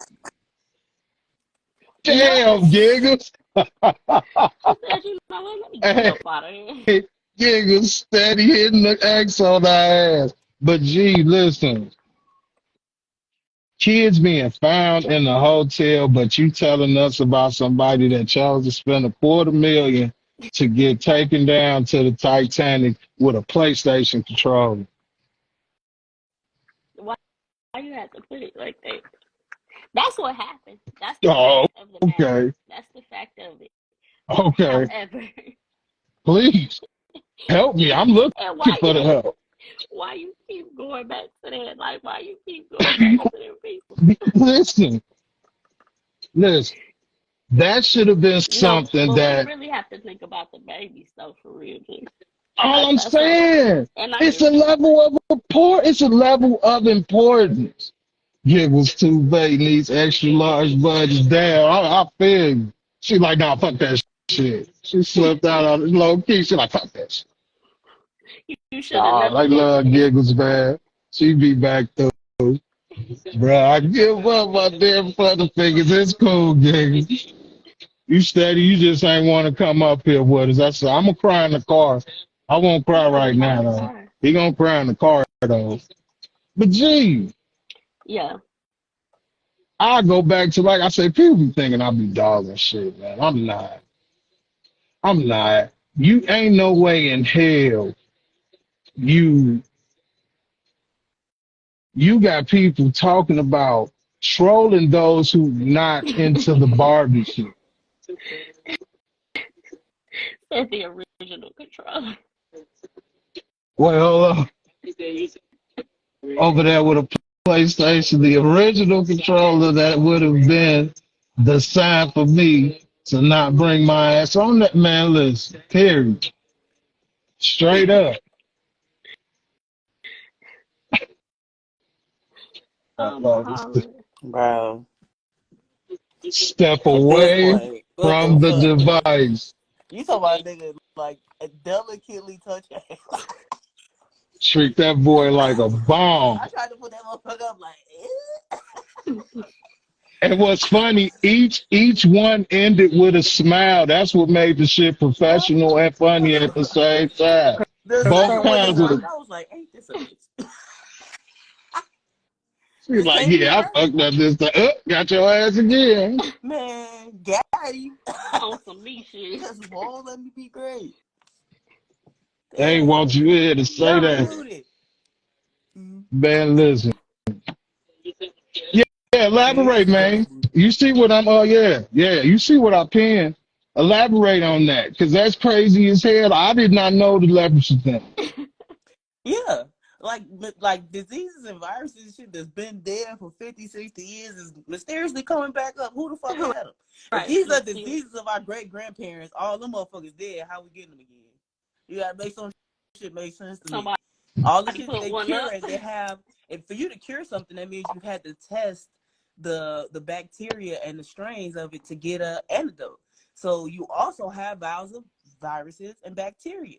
[SPEAKER 3] No,
[SPEAKER 2] Damn, giggles.
[SPEAKER 3] I said, you know what? Let me get
[SPEAKER 2] Hey,
[SPEAKER 3] up out of here.
[SPEAKER 2] giggles steady hitting the X on our ass. But gee, listen, kids being found in the hotel, but you telling us about somebody that chose to spend $250,000 to get taken down to the Titanic with a PlayStation controller.
[SPEAKER 3] Why you have to put it like that? That's what happened. That's the
[SPEAKER 2] Oh,
[SPEAKER 3] fact of the matter.
[SPEAKER 2] okay,
[SPEAKER 3] That's the fact of it.
[SPEAKER 2] okay.
[SPEAKER 3] However,
[SPEAKER 2] Please help me. I'm looking
[SPEAKER 3] and
[SPEAKER 2] for the help.
[SPEAKER 3] why you keep going back to that? Like why you keep going back to them people?
[SPEAKER 2] Listen, listen. That should have been
[SPEAKER 3] No,
[SPEAKER 2] something
[SPEAKER 3] but we
[SPEAKER 2] that
[SPEAKER 3] really have to think about the baby stuff for real, G.
[SPEAKER 2] all I'm
[SPEAKER 3] That's what,
[SPEAKER 2] saying.
[SPEAKER 3] and I
[SPEAKER 2] It's
[SPEAKER 3] hear
[SPEAKER 2] a
[SPEAKER 3] you.
[SPEAKER 2] level of import. It's a level of importance. Giggles too big needs extra large budget. Damn, I feel you. She like, nah, fuck that shit. She slipped out on it low key. She like, fuck that shit.
[SPEAKER 3] You should have
[SPEAKER 2] Nah,
[SPEAKER 3] never
[SPEAKER 2] I love
[SPEAKER 3] mentioned
[SPEAKER 2] Giggles, man. She be back though. Bruh, I give up my damn father figures. It's cool, Giggles. You steady. You just ain't want to come up here with us. I said, I'm gonna cry in the car. I won't
[SPEAKER 3] You
[SPEAKER 2] cry
[SPEAKER 3] gotta
[SPEAKER 2] right
[SPEAKER 3] cry
[SPEAKER 2] now
[SPEAKER 3] in the
[SPEAKER 2] though.
[SPEAKER 3] car.
[SPEAKER 2] He gonna cry in the car though. But gee,
[SPEAKER 3] Yeah.
[SPEAKER 2] I go back to like I said, people be thinking I be dogging shit, man. I'm not. I'm not. You ain't no way in hell you you got people talking about trolling those who not into the barbecue.
[SPEAKER 3] That's the original control.
[SPEAKER 2] Well, over there with a PlayStation, the original controller that would have been the sign for me to not bring my ass on that man list. Period. Straight up.
[SPEAKER 3] I'm
[SPEAKER 2] Uh,
[SPEAKER 3] hollering.
[SPEAKER 4] Bro.
[SPEAKER 2] Step
[SPEAKER 4] At this
[SPEAKER 2] away
[SPEAKER 4] point, what the
[SPEAKER 2] from the
[SPEAKER 4] fuck?
[SPEAKER 2] device.
[SPEAKER 4] You talking about a nigga like delicately touch your hand.
[SPEAKER 2] Treat that boy like a bomb.
[SPEAKER 4] I tried to put that motherfucker up like,
[SPEAKER 2] And what's funny, each one ended with a smile. That's what made the shit
[SPEAKER 4] yeah.
[SPEAKER 2] professional and funny at the same time.
[SPEAKER 4] The
[SPEAKER 2] Both
[SPEAKER 4] second one that
[SPEAKER 2] kinds of
[SPEAKER 4] worked,
[SPEAKER 2] the
[SPEAKER 4] I was like, ain't this a bitch?
[SPEAKER 2] she's
[SPEAKER 4] Just
[SPEAKER 2] like,
[SPEAKER 4] came in
[SPEAKER 2] yeah, I
[SPEAKER 4] right.
[SPEAKER 2] fucked up this time. Got your ass again.
[SPEAKER 4] Man, got him.
[SPEAKER 3] On some me shit.
[SPEAKER 4] Just won't let me be great.
[SPEAKER 2] They ain't want
[SPEAKER 4] Damn.
[SPEAKER 2] you here to say
[SPEAKER 4] Never
[SPEAKER 2] that.
[SPEAKER 4] knew that. Mm.
[SPEAKER 2] Man, listen. Yeah, yeah, elaborate,
[SPEAKER 4] Bitch,
[SPEAKER 2] man. You see what I'm yeah. You see what I pinned. Elaborate on that. Cause that's crazy as hell. I did not know the leprosy thing.
[SPEAKER 4] Yeah. Like diseases and viruses and shit that's been dead for 50, 60 years is mysteriously coming back up. Who the fuck had them? If
[SPEAKER 3] Right.
[SPEAKER 4] these are diseases of our great grandparents, all them motherfuckers dead, how we getting them again? You gotta make some shit make sense to me.
[SPEAKER 3] Somebody
[SPEAKER 4] All the shit
[SPEAKER 3] put
[SPEAKER 4] they
[SPEAKER 3] one
[SPEAKER 4] cure
[SPEAKER 3] up.
[SPEAKER 4] it, they have, and for you to cure something, that means you had to test the bacteria and the strains of it to get an antidote. So you also have viruses and bacteria.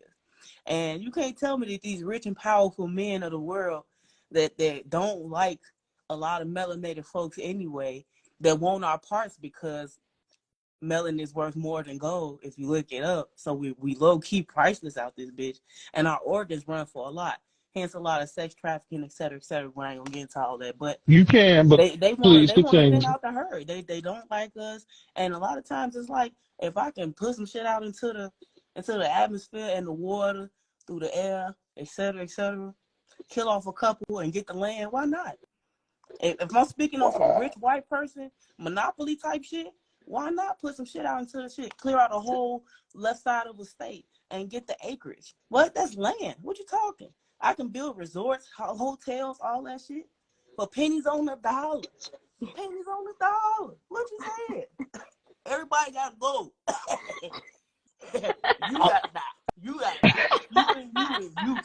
[SPEAKER 4] And you can't tell me that these rich and powerful men of the world that don't like a lot of melanated folks anyway, that want our parts because melanin is worth more than gold if you look it up. So we low key priceless out this bitch, and our organs run for a lot. Hence a lot of sex trafficking, et cetera, et cetera. We ain't gonna get into all that, but
[SPEAKER 2] You can, but
[SPEAKER 4] they want
[SPEAKER 2] please
[SPEAKER 4] to thin
[SPEAKER 2] continue.
[SPEAKER 4] out the herd. They don't like us, and a lot of times it's like if I can put some shit out into the atmosphere and the water through the air, et cetera, kill off a couple and get the land. Why not? If I'm speaking on some rich white person monopoly type shit, why not put some shit out into the shit, clear out a whole left side of a state and get the acreage? What? That's land. What you talking? I can build resorts, hotels, all that shit for pennies on the dollar. Pennies on the dollar. What you said? Everybody got to go. You got to die. You got to die. You.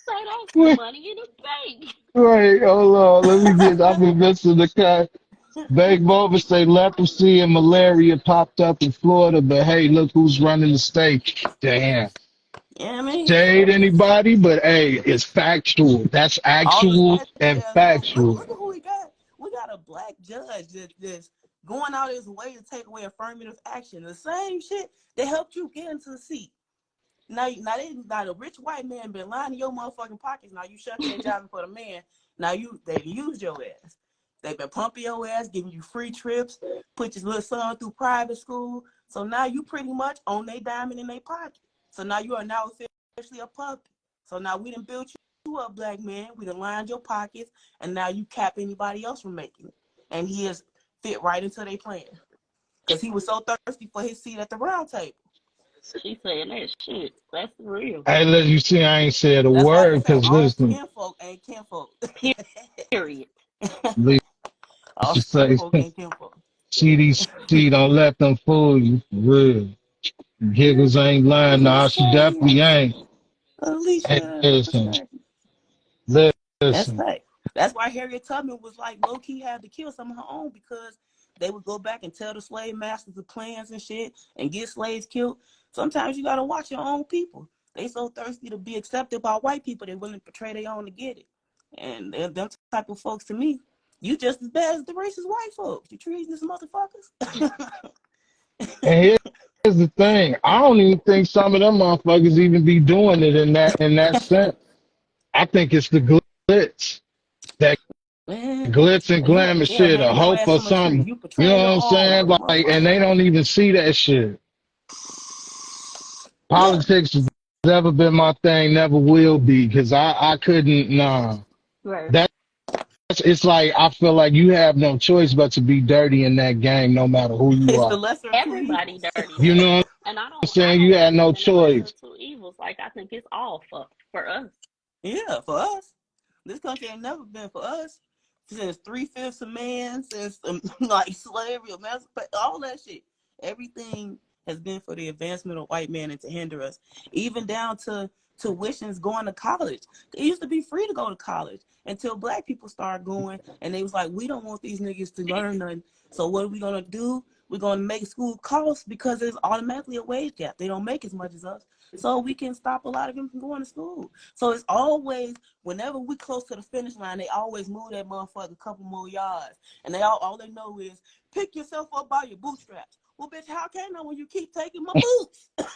[SPEAKER 3] So that's
[SPEAKER 2] Wait,
[SPEAKER 3] money in the bank.
[SPEAKER 2] wait, hold on. I've been missing the cut. Big Bova say leprosy and malaria popped up in Florida, but hey, look who's running the state. Damn.
[SPEAKER 4] Yeah, I mean,
[SPEAKER 2] Shade anybody, but hey, it's factual. That's
[SPEAKER 4] all the
[SPEAKER 2] actual and
[SPEAKER 4] nasty ass folks.
[SPEAKER 2] factual.
[SPEAKER 4] Look at who we got. We got a black judge that's going out his way to take away affirmative action. The same shit that helped you get into the seat. Now the rich white man been lying in your motherfucking pockets. Now you shut their job for the man. Now they used your ass. They've been pumping your ass, giving you free trips, put your little son through private school. So now you pretty much own their diamond in their pocket. So now you are now officially a puppet. So now we done built you up, black man. We done lined your pockets, and now you cap anybody else from making it. And he has fit right into their plan. Because he was so thirsty for his seat at the round table.
[SPEAKER 3] She saying that shit. That's real.
[SPEAKER 2] Hey, look, you see, I ain't said a
[SPEAKER 4] That's why they
[SPEAKER 2] word
[SPEAKER 4] say
[SPEAKER 2] because
[SPEAKER 4] all
[SPEAKER 2] listen,
[SPEAKER 4] kinfolk ain't kinfolk.
[SPEAKER 3] Period.
[SPEAKER 2] Lee
[SPEAKER 4] All
[SPEAKER 2] should say
[SPEAKER 4] kinfolk ain't kinfolk.
[SPEAKER 2] CDC, don't let them fool you. For real. Giggles ain't lying.
[SPEAKER 4] These
[SPEAKER 2] No, she definitely
[SPEAKER 4] days,
[SPEAKER 2] ain't. Hey,
[SPEAKER 4] Alicia.
[SPEAKER 2] listen,
[SPEAKER 4] That's
[SPEAKER 2] listen.
[SPEAKER 4] right. That's why Harriet Tubman was like low key had to kill some of her own, because they would go back and tell the slave masters the plans and shit and get slaves killed. Sometimes you gotta watch your own people. They so thirsty to be accepted by white people, they willing to betray their own to get it. And them type of folks, to me, You just as bad as the racist white folks. You treasonous motherfuckers.
[SPEAKER 2] And here's the thing. I don't even think some of them motherfuckers even be doing it in that sense. I think it's the glitz. That
[SPEAKER 4] Man,
[SPEAKER 2] glitz and
[SPEAKER 4] you
[SPEAKER 2] glamour
[SPEAKER 4] yeah,
[SPEAKER 2] shit,
[SPEAKER 4] man,
[SPEAKER 2] a
[SPEAKER 4] your
[SPEAKER 2] hope
[SPEAKER 4] ass
[SPEAKER 2] for
[SPEAKER 4] on the street.
[SPEAKER 2] something.
[SPEAKER 4] You
[SPEAKER 2] You know
[SPEAKER 4] portraying
[SPEAKER 2] what
[SPEAKER 4] your
[SPEAKER 2] I'm saying?
[SPEAKER 4] artwork,
[SPEAKER 2] Like, and they
[SPEAKER 4] motherfucker.
[SPEAKER 2] don't even see that shit.
[SPEAKER 4] Yeah.
[SPEAKER 2] Politics has never been my thing, never will be, because I couldn't, nah.
[SPEAKER 3] Right.
[SPEAKER 2] That's, it's like, I feel like you have no choice but to be dirty in that game, no matter who you
[SPEAKER 4] It's the
[SPEAKER 2] are.
[SPEAKER 4] lesser of two
[SPEAKER 3] Everybody
[SPEAKER 4] evils.
[SPEAKER 3] dirty
[SPEAKER 2] You
[SPEAKER 3] though.
[SPEAKER 2] know what
[SPEAKER 3] And
[SPEAKER 2] I'm
[SPEAKER 3] I
[SPEAKER 2] saying? You
[SPEAKER 3] don't
[SPEAKER 2] had
[SPEAKER 3] believe
[SPEAKER 2] no
[SPEAKER 3] in the lesser
[SPEAKER 2] choice.
[SPEAKER 3] of two evils. Like I think it's all for us.
[SPEAKER 4] Yeah, for us. This country ain't never been for us. Since 3/5 of man, since like slavery, all that shit. Everything has been for the advancement of white man and to hinder us. Even down to tuitions going to college. It used to be free to go to college until black people started going and they was like, we don't want these niggas to learn nothing. So what are we gonna do? We're gonna make school cost because there's automatically a wage gap. They don't make as much as us. So we can stop a lot of them from going to school. So it's always, whenever we close to the finish line, they always move that motherfucker a couple more yards. And all they know is pick yourself up by your bootstraps. Well, bitch, how can I when you keep taking my boots? What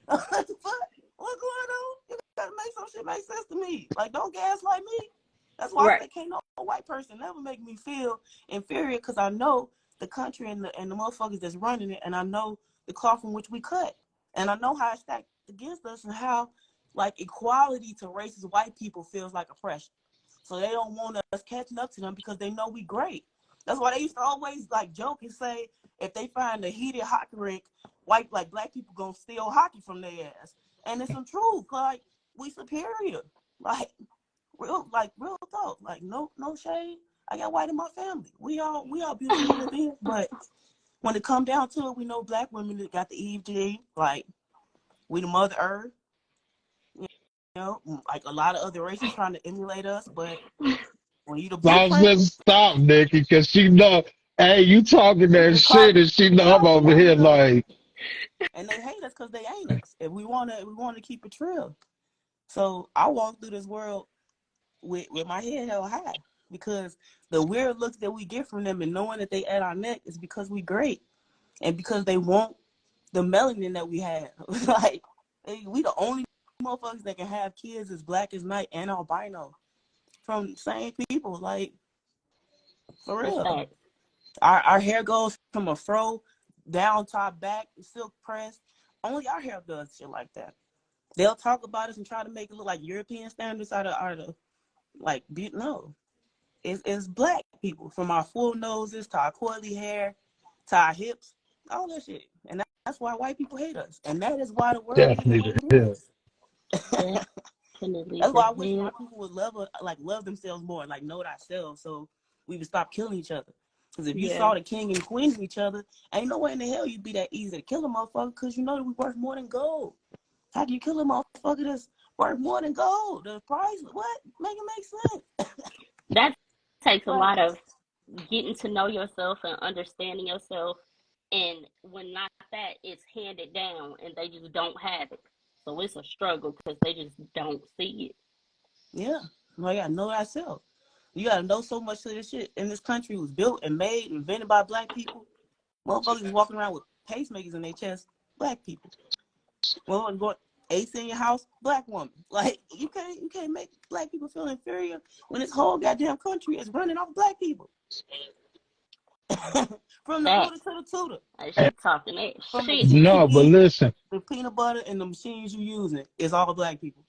[SPEAKER 4] the fuck? What's going on? You gotta make some shit make sense to me. Like, don't gaslight me. That's why I
[SPEAKER 3] Right.
[SPEAKER 4] say can't no white person never make me feel inferior because I know the country and the motherfuckers that's running it, and I know the cloth from which we cut. And I know how it's stacked against us and how like equality to racist white people feels like oppression. So they don't want us catching up to them because they know we great. That's why they used to always like joke and say if they find a heated hockey rink, white like black people gonna steal hockey from their ass. And it's some truth. Like we superior. Like real talk. Like no shade. I got white in my family. We all beautiful human beings, but when it come down to it, we know black women that got the Eve G, like we the mother earth. You know, like a lot of other races trying to emulate us, but when you the
[SPEAKER 2] So I was
[SPEAKER 4] blueprint,
[SPEAKER 2] gonna stop, Nikki, because she know, hey, you talking that
[SPEAKER 4] they
[SPEAKER 2] shit, and she know I'm
[SPEAKER 4] carbon
[SPEAKER 2] over here
[SPEAKER 4] copied us,
[SPEAKER 2] like,
[SPEAKER 4] and they hate us because they ain't us. If we wanna keep it real. So I walk through this world with my head held high because the weird looks that we get from them and knowing that they at our neck is because we great and because they want the melanin that we have. Like we the only motherfuckers that can have kids as black as night and albino from the same people. Like for
[SPEAKER 3] That's
[SPEAKER 4] real.
[SPEAKER 3] facts.
[SPEAKER 4] Our hair goes from a fro down top back, silk pressed. Only our hair does shit like that. They'll talk about us and try to make it look like European standards out of like no. It's black people from our full noses to our coily hair to our hips, all that shit. And that's why white people hate us. And that is why the world is the way
[SPEAKER 2] definitely
[SPEAKER 4] it
[SPEAKER 2] the
[SPEAKER 4] is.
[SPEAKER 3] Definitely
[SPEAKER 4] That's why I
[SPEAKER 3] the
[SPEAKER 4] wish my
[SPEAKER 3] hell.
[SPEAKER 4] people would love themselves more, like know thyself, so we would stop killing each other. Because if you
[SPEAKER 3] Yeah.
[SPEAKER 4] saw the king and queen of each other, ain't no way in the hell you'd be that easy to kill a motherfucker because you know that we worth more than gold. How do you kill a motherfucker that's worth more than gold? The price, what? Make it make sense.
[SPEAKER 3] That takes a
[SPEAKER 4] Like,
[SPEAKER 3] lot of getting to know yourself and understanding yourself. And when not that, it's handed down and they just don't have it. So it's a struggle because they just don't see it.
[SPEAKER 4] yeah, you gotta know thyself. You gotta know so much of this shit in this country was built and made, invented by black people. Motherfuckers is walking around with pacemakers in their chest, black people. Well, going AC in your house, black woman. Like you can't make black people feel inferior when this whole goddamn country is running off black people. From the rooter
[SPEAKER 3] Facts.
[SPEAKER 4] to the tutor,
[SPEAKER 3] Like she talking that
[SPEAKER 4] from the
[SPEAKER 3] shit.
[SPEAKER 2] no, but
[SPEAKER 4] TTE,
[SPEAKER 2] listen,
[SPEAKER 4] the peanut butter, and the machines you using is all black people.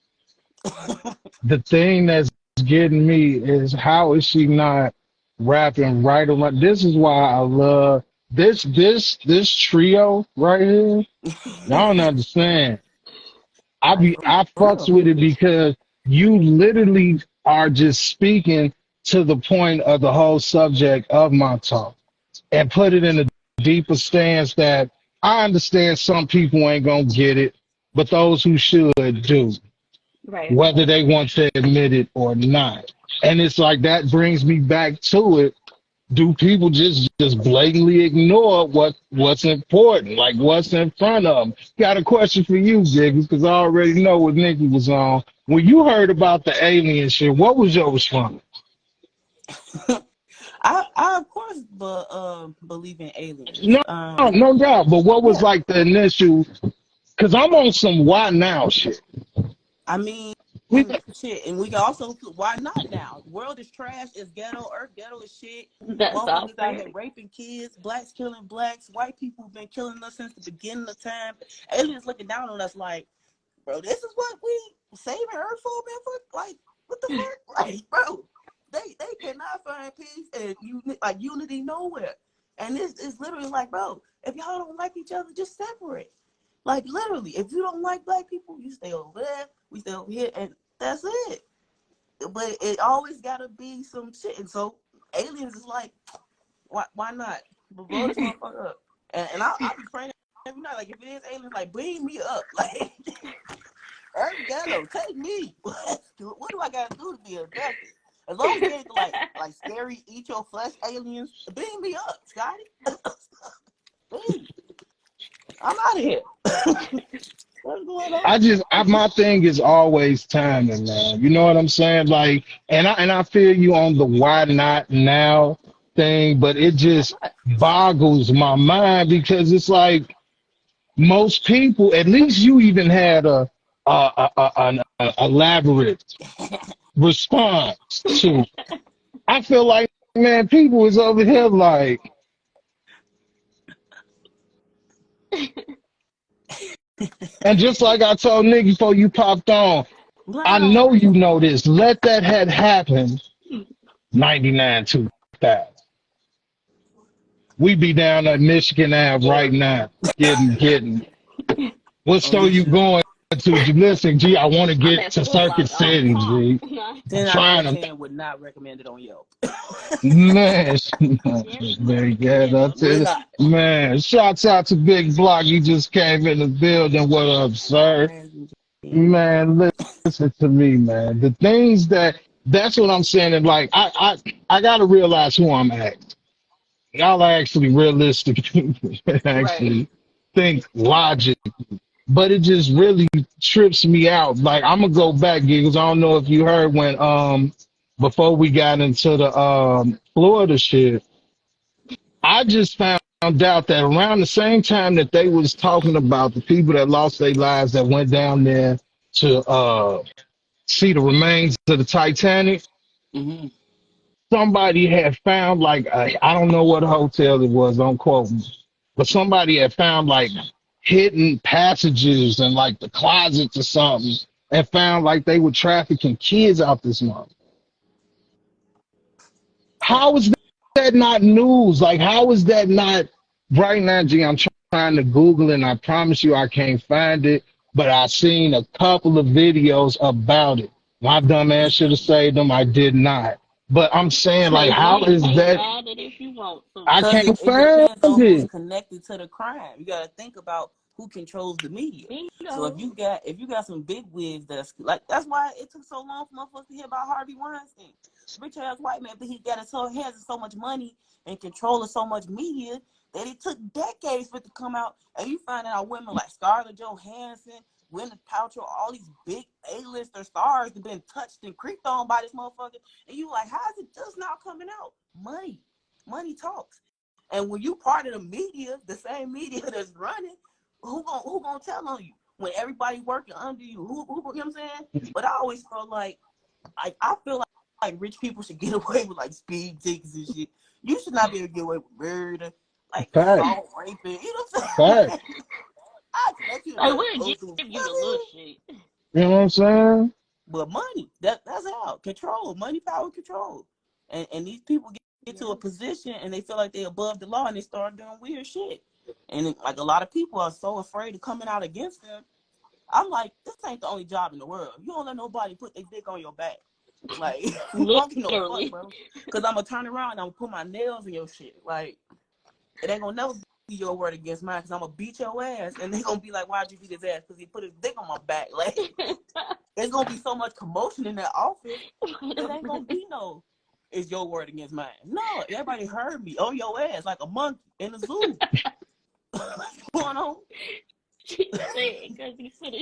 [SPEAKER 2] the thing that's getting me is how is she not rapping right around? This is why I love this trio right here. Y'all don't understand.
[SPEAKER 4] Like
[SPEAKER 2] I
[SPEAKER 4] for
[SPEAKER 2] fucks
[SPEAKER 4] real.
[SPEAKER 2] with it because you literally are just speaking to the point of the whole subject of my talk and put it in a deeper stance that I understand some people ain't gonna get it, but those who should do,
[SPEAKER 3] Right.
[SPEAKER 2] whether they want to admit it or not. And it's like that brings me back to it. Do people just blatantly ignore what's important, like what's in front of them? Got a question for you, Jiggy, because I already know what Nikki was on. When you heard about the alien shit, what was your response?
[SPEAKER 4] I of course believe in aliens.
[SPEAKER 2] No, no doubt. But what was
[SPEAKER 4] Yeah.
[SPEAKER 2] like the initial? Because I'm on some why now shit.
[SPEAKER 4] I mean,
[SPEAKER 2] We,
[SPEAKER 4] shit, and we can also why not now? The world is trash. It's ghetto. Earth ghetto is shit.
[SPEAKER 3] That's all
[SPEAKER 4] Motherfuckers out
[SPEAKER 3] fair.
[SPEAKER 4] here raping kids. Blacks killing blacks. White people have been killing us since the beginning of time. Aliens looking down on us like, bro, this is what we saving Earth for, man. Like, what the fuck? Like, bro, they cannot find peace and unity nowhere. And it's literally like, bro, if y'all don't like each other, just separate. Like, literally, if you don't like black people, you stay over there, we stay over here, and that's it. But it always gotta be some shit. And so aliens is like, why not? But blow this motherfucker up. And I'll be praying every night. Like, if it is aliens, like, bring me up. Like, Earth ghetto, take me. What do I gotta do to be abducted? As long as they ain't like scary, eat your flesh aliens, bring me up, Scotty. Please. I'm out of here. What's going on?
[SPEAKER 2] my thing is always timing, man. You know what I'm saying? Like, and I feel you on the why not now thing, but it just boggles my mind because it's like most people, at least you even had an elaborate response to. I feel like, man, people is over here like, and just like I told Nick before you popped on, I know you know this. Let that had happened 99 2000. We be down at Michigan Ave right now, getting. What store you going to? Listen, G, I want to
[SPEAKER 3] I'm
[SPEAKER 2] get
[SPEAKER 3] at
[SPEAKER 2] to
[SPEAKER 3] Foot
[SPEAKER 2] Circuit
[SPEAKER 3] Locker. I'm
[SPEAKER 2] City,
[SPEAKER 3] pumped.
[SPEAKER 2] G.
[SPEAKER 4] 10 out
[SPEAKER 2] Trying
[SPEAKER 4] of
[SPEAKER 2] to,
[SPEAKER 4] 10 would not recommend it on Yelp.
[SPEAKER 2] man,
[SPEAKER 3] Very
[SPEAKER 2] very
[SPEAKER 3] much.
[SPEAKER 2] good. I'll tell
[SPEAKER 4] Would
[SPEAKER 2] you,
[SPEAKER 4] not.
[SPEAKER 2] man. Shouts out to Big Block. He just came in the building. What up, sir? Man, listen to me, man. The things that's what I'm saying. And like, I gotta realize who I'm at. Y'all are actually realistic people that actually think logic, but it just really trips me out. Like, I'm gonna go back, Giggles. I don't know if you heard when before we got into the Florida shit, I just found out that around the same time that they was talking about the people that lost their lives that went down there to see the remains of the Titanic,
[SPEAKER 4] Mm-hmm.
[SPEAKER 2] somebody had found like I don't know what hotel it was, don't quote me, but somebody had found like hidden passages and like the closets or something, and found like they were trafficking kids out this month. How is that not news? Like, how is that not right now, G? I'm trying to Google it, and I promise you I can't find it, but I seen a couple of videos about it. My dumb ass should have saved them. I did not. But I'm saying, like, how is
[SPEAKER 3] You
[SPEAKER 2] that?
[SPEAKER 3] find it if you want to.
[SPEAKER 2] I
[SPEAKER 4] Because
[SPEAKER 2] can't
[SPEAKER 4] it
[SPEAKER 2] find
[SPEAKER 4] depends on who's
[SPEAKER 2] it.
[SPEAKER 4] connected to the crime. You got to think about who controls the media. So if
[SPEAKER 3] Bingo.
[SPEAKER 4] you got some big wigs that's like, that's why it took so long for motherfuckers to hear about Harvey Weinstein, rich ass white man, but he got he has so much money and control of so much media that it took decades for it to come out. And you find out women like Scarlett Johansson, Gwyneth Paltrow, all these big A-lister stars have been touched and creeped on by this motherfucker. And you like, how is it just now coming out? Money talks. And when you part of the media, the same media that's running, who gonna tell on you? When everybody working under you, who you know what I'm saying? But I always felt like I feel like rich people should get away with like speed tickets and shit. You should not be able to get away with murder, like assault, raping. You know what I'm saying? I expect you to
[SPEAKER 3] Like, we'll give
[SPEAKER 4] go
[SPEAKER 3] you the little shit.
[SPEAKER 2] You know what I'm saying?
[SPEAKER 4] But money, that's how control, money, power, control, and these people get to a position and they feel like they're above the law and they start doing weird shit. And like a lot of people are so afraid of coming out against them. I'm like, this ain't the only job in the world. You don't let nobody put their dick on your back. Like, fucking no fuck, bro. Because I'm gonna turn around and I'm gonna put my nails in your shit. Like, it ain't gonna never be your word against mine because I'm gonna beat your ass and they gonna be like, why'd you beat his ass? Because he put his dick on my back. Like, there's gonna be so much commotion in that office. It ain't gonna be no, it's your word against mine. No, everybody heard me on your ass like a monkey in a zoo. What's going on?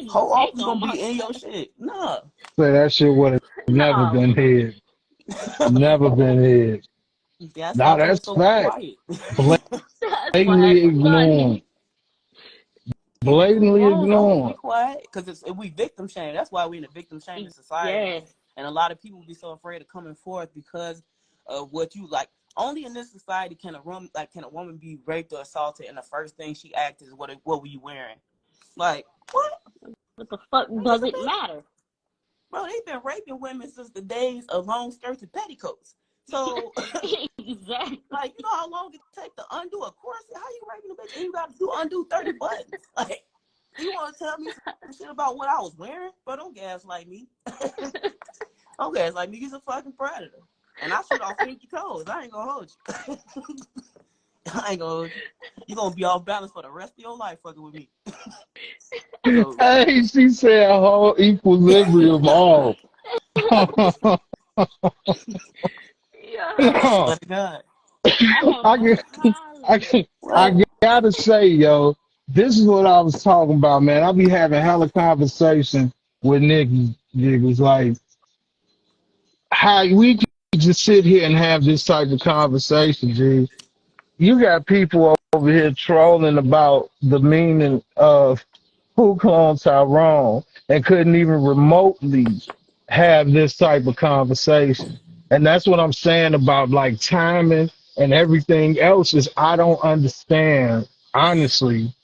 [SPEAKER 4] Whole office gonna be in your shit. No.
[SPEAKER 2] So that shit would have never been hid. Never been hid.
[SPEAKER 4] That's why
[SPEAKER 2] Nah,
[SPEAKER 4] people
[SPEAKER 2] that's
[SPEAKER 4] so
[SPEAKER 2] fact.
[SPEAKER 4] quiet.
[SPEAKER 3] That's why
[SPEAKER 2] Blatantly
[SPEAKER 3] it's
[SPEAKER 2] ignoring.
[SPEAKER 3] funny.
[SPEAKER 4] People be
[SPEAKER 2] Blatantly
[SPEAKER 4] quiet. I'm gonna be
[SPEAKER 2] ignoring.
[SPEAKER 4] quiet because we victim shame. That's why we in a victim shaming society,
[SPEAKER 3] Yes.
[SPEAKER 4] and a lot of people be so afraid of coming forth because of what you like. Only in this society can a woman be raped or assaulted, and the first thing she asks is what were you wearing? Like what?
[SPEAKER 3] What the fuck does it matter?
[SPEAKER 4] Bro, they've been raping women since the days of long skirts and petticoats. So,
[SPEAKER 3] Exactly.
[SPEAKER 4] like, you know how long it takes to undo a corset? How you raping a bitch and you got to undo 30 buttons? Like, you want to tell me some shit about what I was wearing? Bro, don't gaslight me. Don't gaslight me. You's a fucking predator. And I shoot off 50 toes. I ain't gonna hold you. I ain't gonna hold you. You're gonna be off balance for the rest of your life fucking with me. So,
[SPEAKER 2] Hey, she said whole equilibrium off.
[SPEAKER 3] Yeah.
[SPEAKER 4] I
[SPEAKER 2] No,
[SPEAKER 4] swear to God.
[SPEAKER 3] Oh
[SPEAKER 2] I
[SPEAKER 3] my
[SPEAKER 2] get, I,
[SPEAKER 3] god.
[SPEAKER 2] I
[SPEAKER 4] What?
[SPEAKER 2] gotta say, yo, this is what I was talking about, man. I be having hella conversation with niggas like how we can just sit here and have this type of conversation, G. You got people over here trolling about the meaning of who cloned Tyrone and couldn't even remotely have this type of conversation. And that's what I'm saying about like timing and everything else is I don't understand, honestly,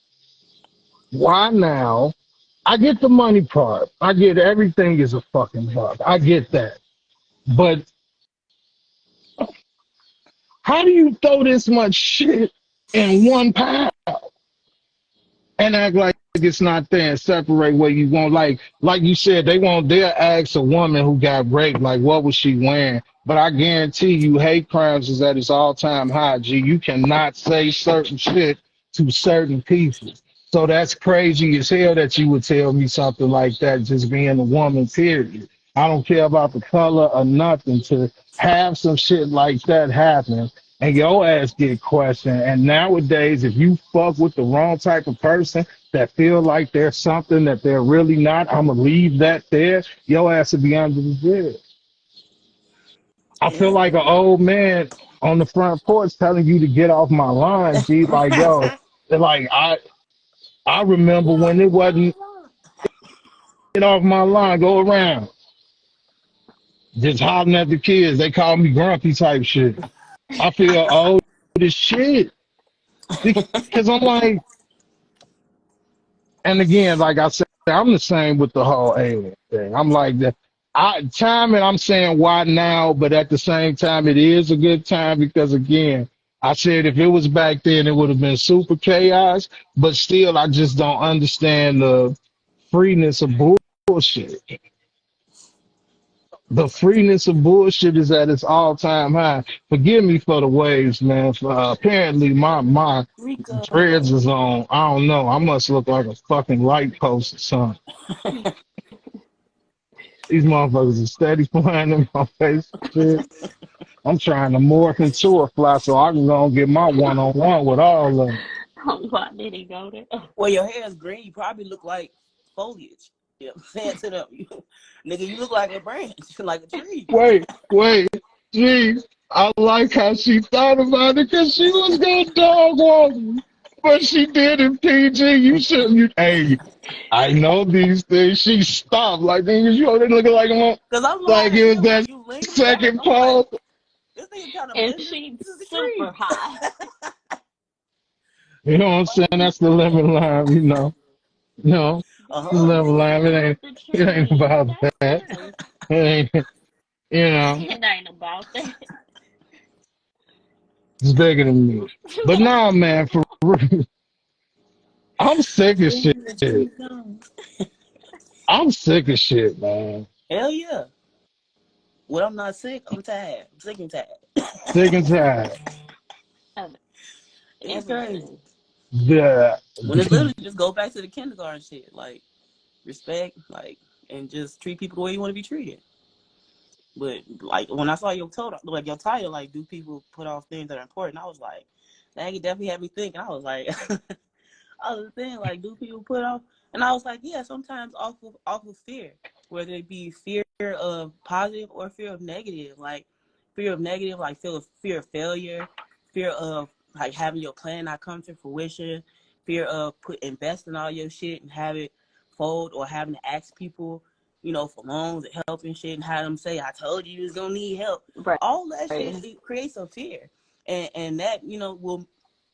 [SPEAKER 2] why now? I get the money part. I get everything is a fucking bug. I get that. But how do you throw this much shit in one pile and act like it's not there and separate what you want? Like you said, they'll ask a woman who got raped, like what was she wearing? But I guarantee you hate crimes is at its all time high, G. You cannot say certain shit to certain people. So that's crazy as hell that you would tell me something like that just being a woman, period. I don't care about the color or nothing to have some shit like that happen and your ass get questioned. And nowadays, if you fuck with the wrong type of person that feel like there's something that they're really not, I'ma leave that there. Your ass will be under the bed. I feel
[SPEAKER 4] Yeah.
[SPEAKER 2] like an old man on the front porch telling you to get off my lawn, G. Like, yo, like I remember
[SPEAKER 4] Get
[SPEAKER 2] when
[SPEAKER 4] off
[SPEAKER 2] it
[SPEAKER 4] my
[SPEAKER 2] wasn't
[SPEAKER 4] lawn.
[SPEAKER 2] get off my lawn, go around. Just hollering at the kids. They call me grumpy type shit. I feel old as shit. Because I'm like, and again, like I said, I'm the same with the whole alien thing. I'm like that. Time and I'm saying why now, but at the same time, it is a good time because again, I said if it was back then, it would have been super chaos. But still, I just don't understand the freeness of bullshit. The freeness of bullshit is at its all time high. Forgive me for the waves, man. Apparently, my dreads
[SPEAKER 4] Rico.
[SPEAKER 2] is on. I don't know. I must look like a fucking light post or something. These motherfuckers are steady flying in my face. Shit. I'm trying to morph into a fly so I can go and get my one on one with all of them.
[SPEAKER 3] Why did he go there?
[SPEAKER 4] Well, your hair is green. You probably look like foliage. You know what I'm saying to them? Nigga, you look like a branch, like a tree.
[SPEAKER 2] Wait. Gee, I like how she thought about it because she was going to dog walk me. But she did it, PG. You shouldn't. Hey, I know these things. She stopped. Like, niggas, you over there looking like
[SPEAKER 4] Cause I'm
[SPEAKER 2] like
[SPEAKER 4] like,
[SPEAKER 2] it was
[SPEAKER 4] yo,
[SPEAKER 2] that
[SPEAKER 4] you lean back.
[SPEAKER 2] second
[SPEAKER 4] I'm like,
[SPEAKER 2] pause.
[SPEAKER 4] this nigga kind of
[SPEAKER 3] And
[SPEAKER 4] bending.
[SPEAKER 3] she's
[SPEAKER 4] This is a
[SPEAKER 3] super
[SPEAKER 4] tree.
[SPEAKER 3] high.
[SPEAKER 2] You know what I'm
[SPEAKER 4] Why
[SPEAKER 2] saying?
[SPEAKER 4] you
[SPEAKER 2] That's the
[SPEAKER 4] doing
[SPEAKER 2] lemon
[SPEAKER 4] that?
[SPEAKER 2] line, you know. You know, the
[SPEAKER 4] Uh-huh.
[SPEAKER 2] lemon
[SPEAKER 3] It's
[SPEAKER 2] line.
[SPEAKER 3] about the
[SPEAKER 2] It ain't
[SPEAKER 3] tree.
[SPEAKER 2] about
[SPEAKER 3] That's
[SPEAKER 2] that.
[SPEAKER 3] nice.
[SPEAKER 2] It ain't, you know,
[SPEAKER 3] It ain't about that.
[SPEAKER 2] it's bigger than me. But nah, man, for real, I'm sick of shit.
[SPEAKER 4] The tree gone.
[SPEAKER 2] I'm sick of shit, man.
[SPEAKER 4] Hell yeah. When I'm not sick, I'm tired. I'm sick and tired.
[SPEAKER 2] Sick and tired.
[SPEAKER 3] Of
[SPEAKER 4] It's crazy.
[SPEAKER 3] everything.
[SPEAKER 2] The
[SPEAKER 4] When it's literally just go back to the kindergarten shit. Like, respect, like, and just treat people the way you want to be treated. But like when I saw your total, like your title, like do people put off things that are important? I was like, that definitely had me thinking. I was like, I was thinking like, do people put off? And I was like, yeah, sometimes off of fear, whether it be fear of positive or fear of negative. Like fear of negative, like fear of failure, fear of like having your plan not come to fruition, fear of investing all your shit and have it fold, or having to ask people, for loans and help and shit, and have them say, "I told you was gonna need help."
[SPEAKER 3] Right.
[SPEAKER 4] All that shit, it creates a fear, and that will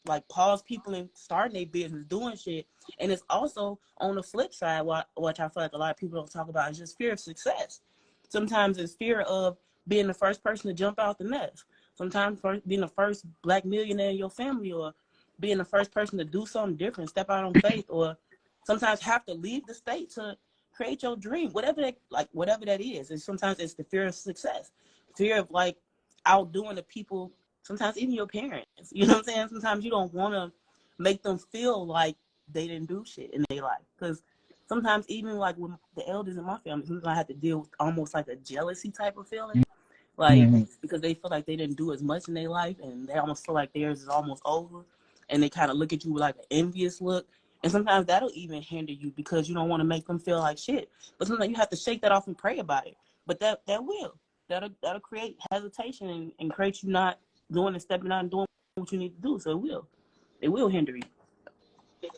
[SPEAKER 4] like pause people in starting their business, doing shit. And it's also on the flip side, which I feel like a lot of people don't talk about, is just fear of success. Sometimes it's fear of being the first person to jump out the nest. Sometimes being the first black millionaire in your family, or being the first person to do something different, step out on faith, or sometimes have to leave the state to create your dream, whatever that is. And sometimes it's the fear of success, fear of like outdoing the people, sometimes even your parents. You know what I'm saying? Sometimes you don't want to make them feel like they didn't do shit in their life. Because sometimes even like with the elders in my family, sometimes I have to deal with almost like a jealousy type of feeling. Like, because they feel like they didn't do as much in their life, and they almost feel like theirs is almost over, and they kind of look at you with like an envious look. And sometimes that'll even hinder you because you don't want to make them feel like shit. But sometimes you have to shake that off and pray about it. But that'll create hesitation and create you not doing and stepping out and doing what you need to do. So it will hinder you.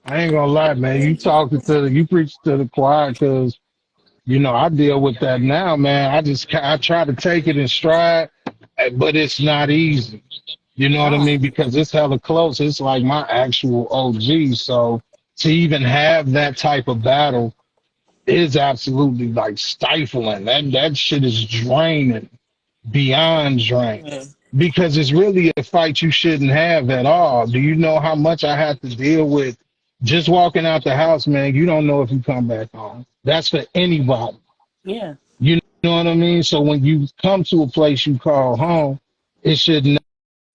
[SPEAKER 2] I ain't gonna lie, man. You preach to the choir, because I deal with that now, man. I try to take it in stride, but it's not easy. You know what I mean? Because it's hella close. It's like my actual OG. So to even have that type of battle is absolutely like stifling. That shit is draining, beyond draining.
[SPEAKER 4] Yeah.
[SPEAKER 2] Because it's really a fight you shouldn't have at all. Do you know how much I have to deal with just walking out the house, man? You don't know if you come back home. That's for anybody.
[SPEAKER 4] Yeah.
[SPEAKER 2] You know what I mean? So when you come to a place you call home, it should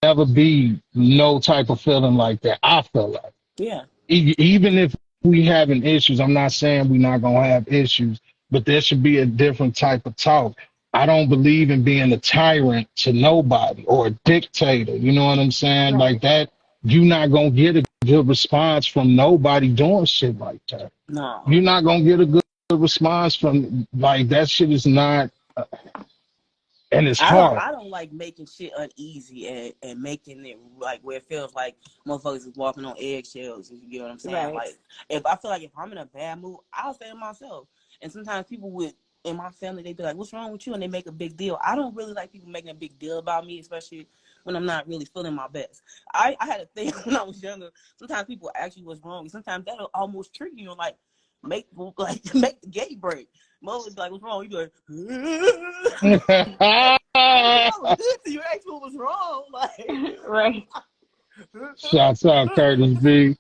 [SPEAKER 2] never be no type of feeling like that. I feel like.
[SPEAKER 4] Yeah.
[SPEAKER 2] Even if we having issues, I'm not saying we're not gonna have issues, but there should be a different type of talk. I don't believe in being a tyrant to nobody or a dictator. You know what I'm saying?
[SPEAKER 3] Right.
[SPEAKER 2] Like that, you're not gonna get a good response from nobody doing shit like that.
[SPEAKER 4] No.
[SPEAKER 2] You're not gonna get a good response from like that. Shit is not, and it's hard.
[SPEAKER 4] I don't like making shit uneasy and making it like where it feels like motherfuckers is walking on eggshells. If you get what I'm saying?
[SPEAKER 3] Right.
[SPEAKER 4] Like if I feel like if I'm in a bad mood, I'll say to myself. And sometimes people in my family, they be like, "What's wrong with you?" And they make a big deal. I don't really like people making a big deal about me, especially when I'm not really feeling my best. I had a thing when I was younger. Sometimes people ask you what's wrong. Sometimes that'll almost trigger you and make the gate break. Mother's like, "What's wrong?" You be like, you asked what was wrong. Like,
[SPEAKER 3] Right.
[SPEAKER 2] Shouts out Curtis B.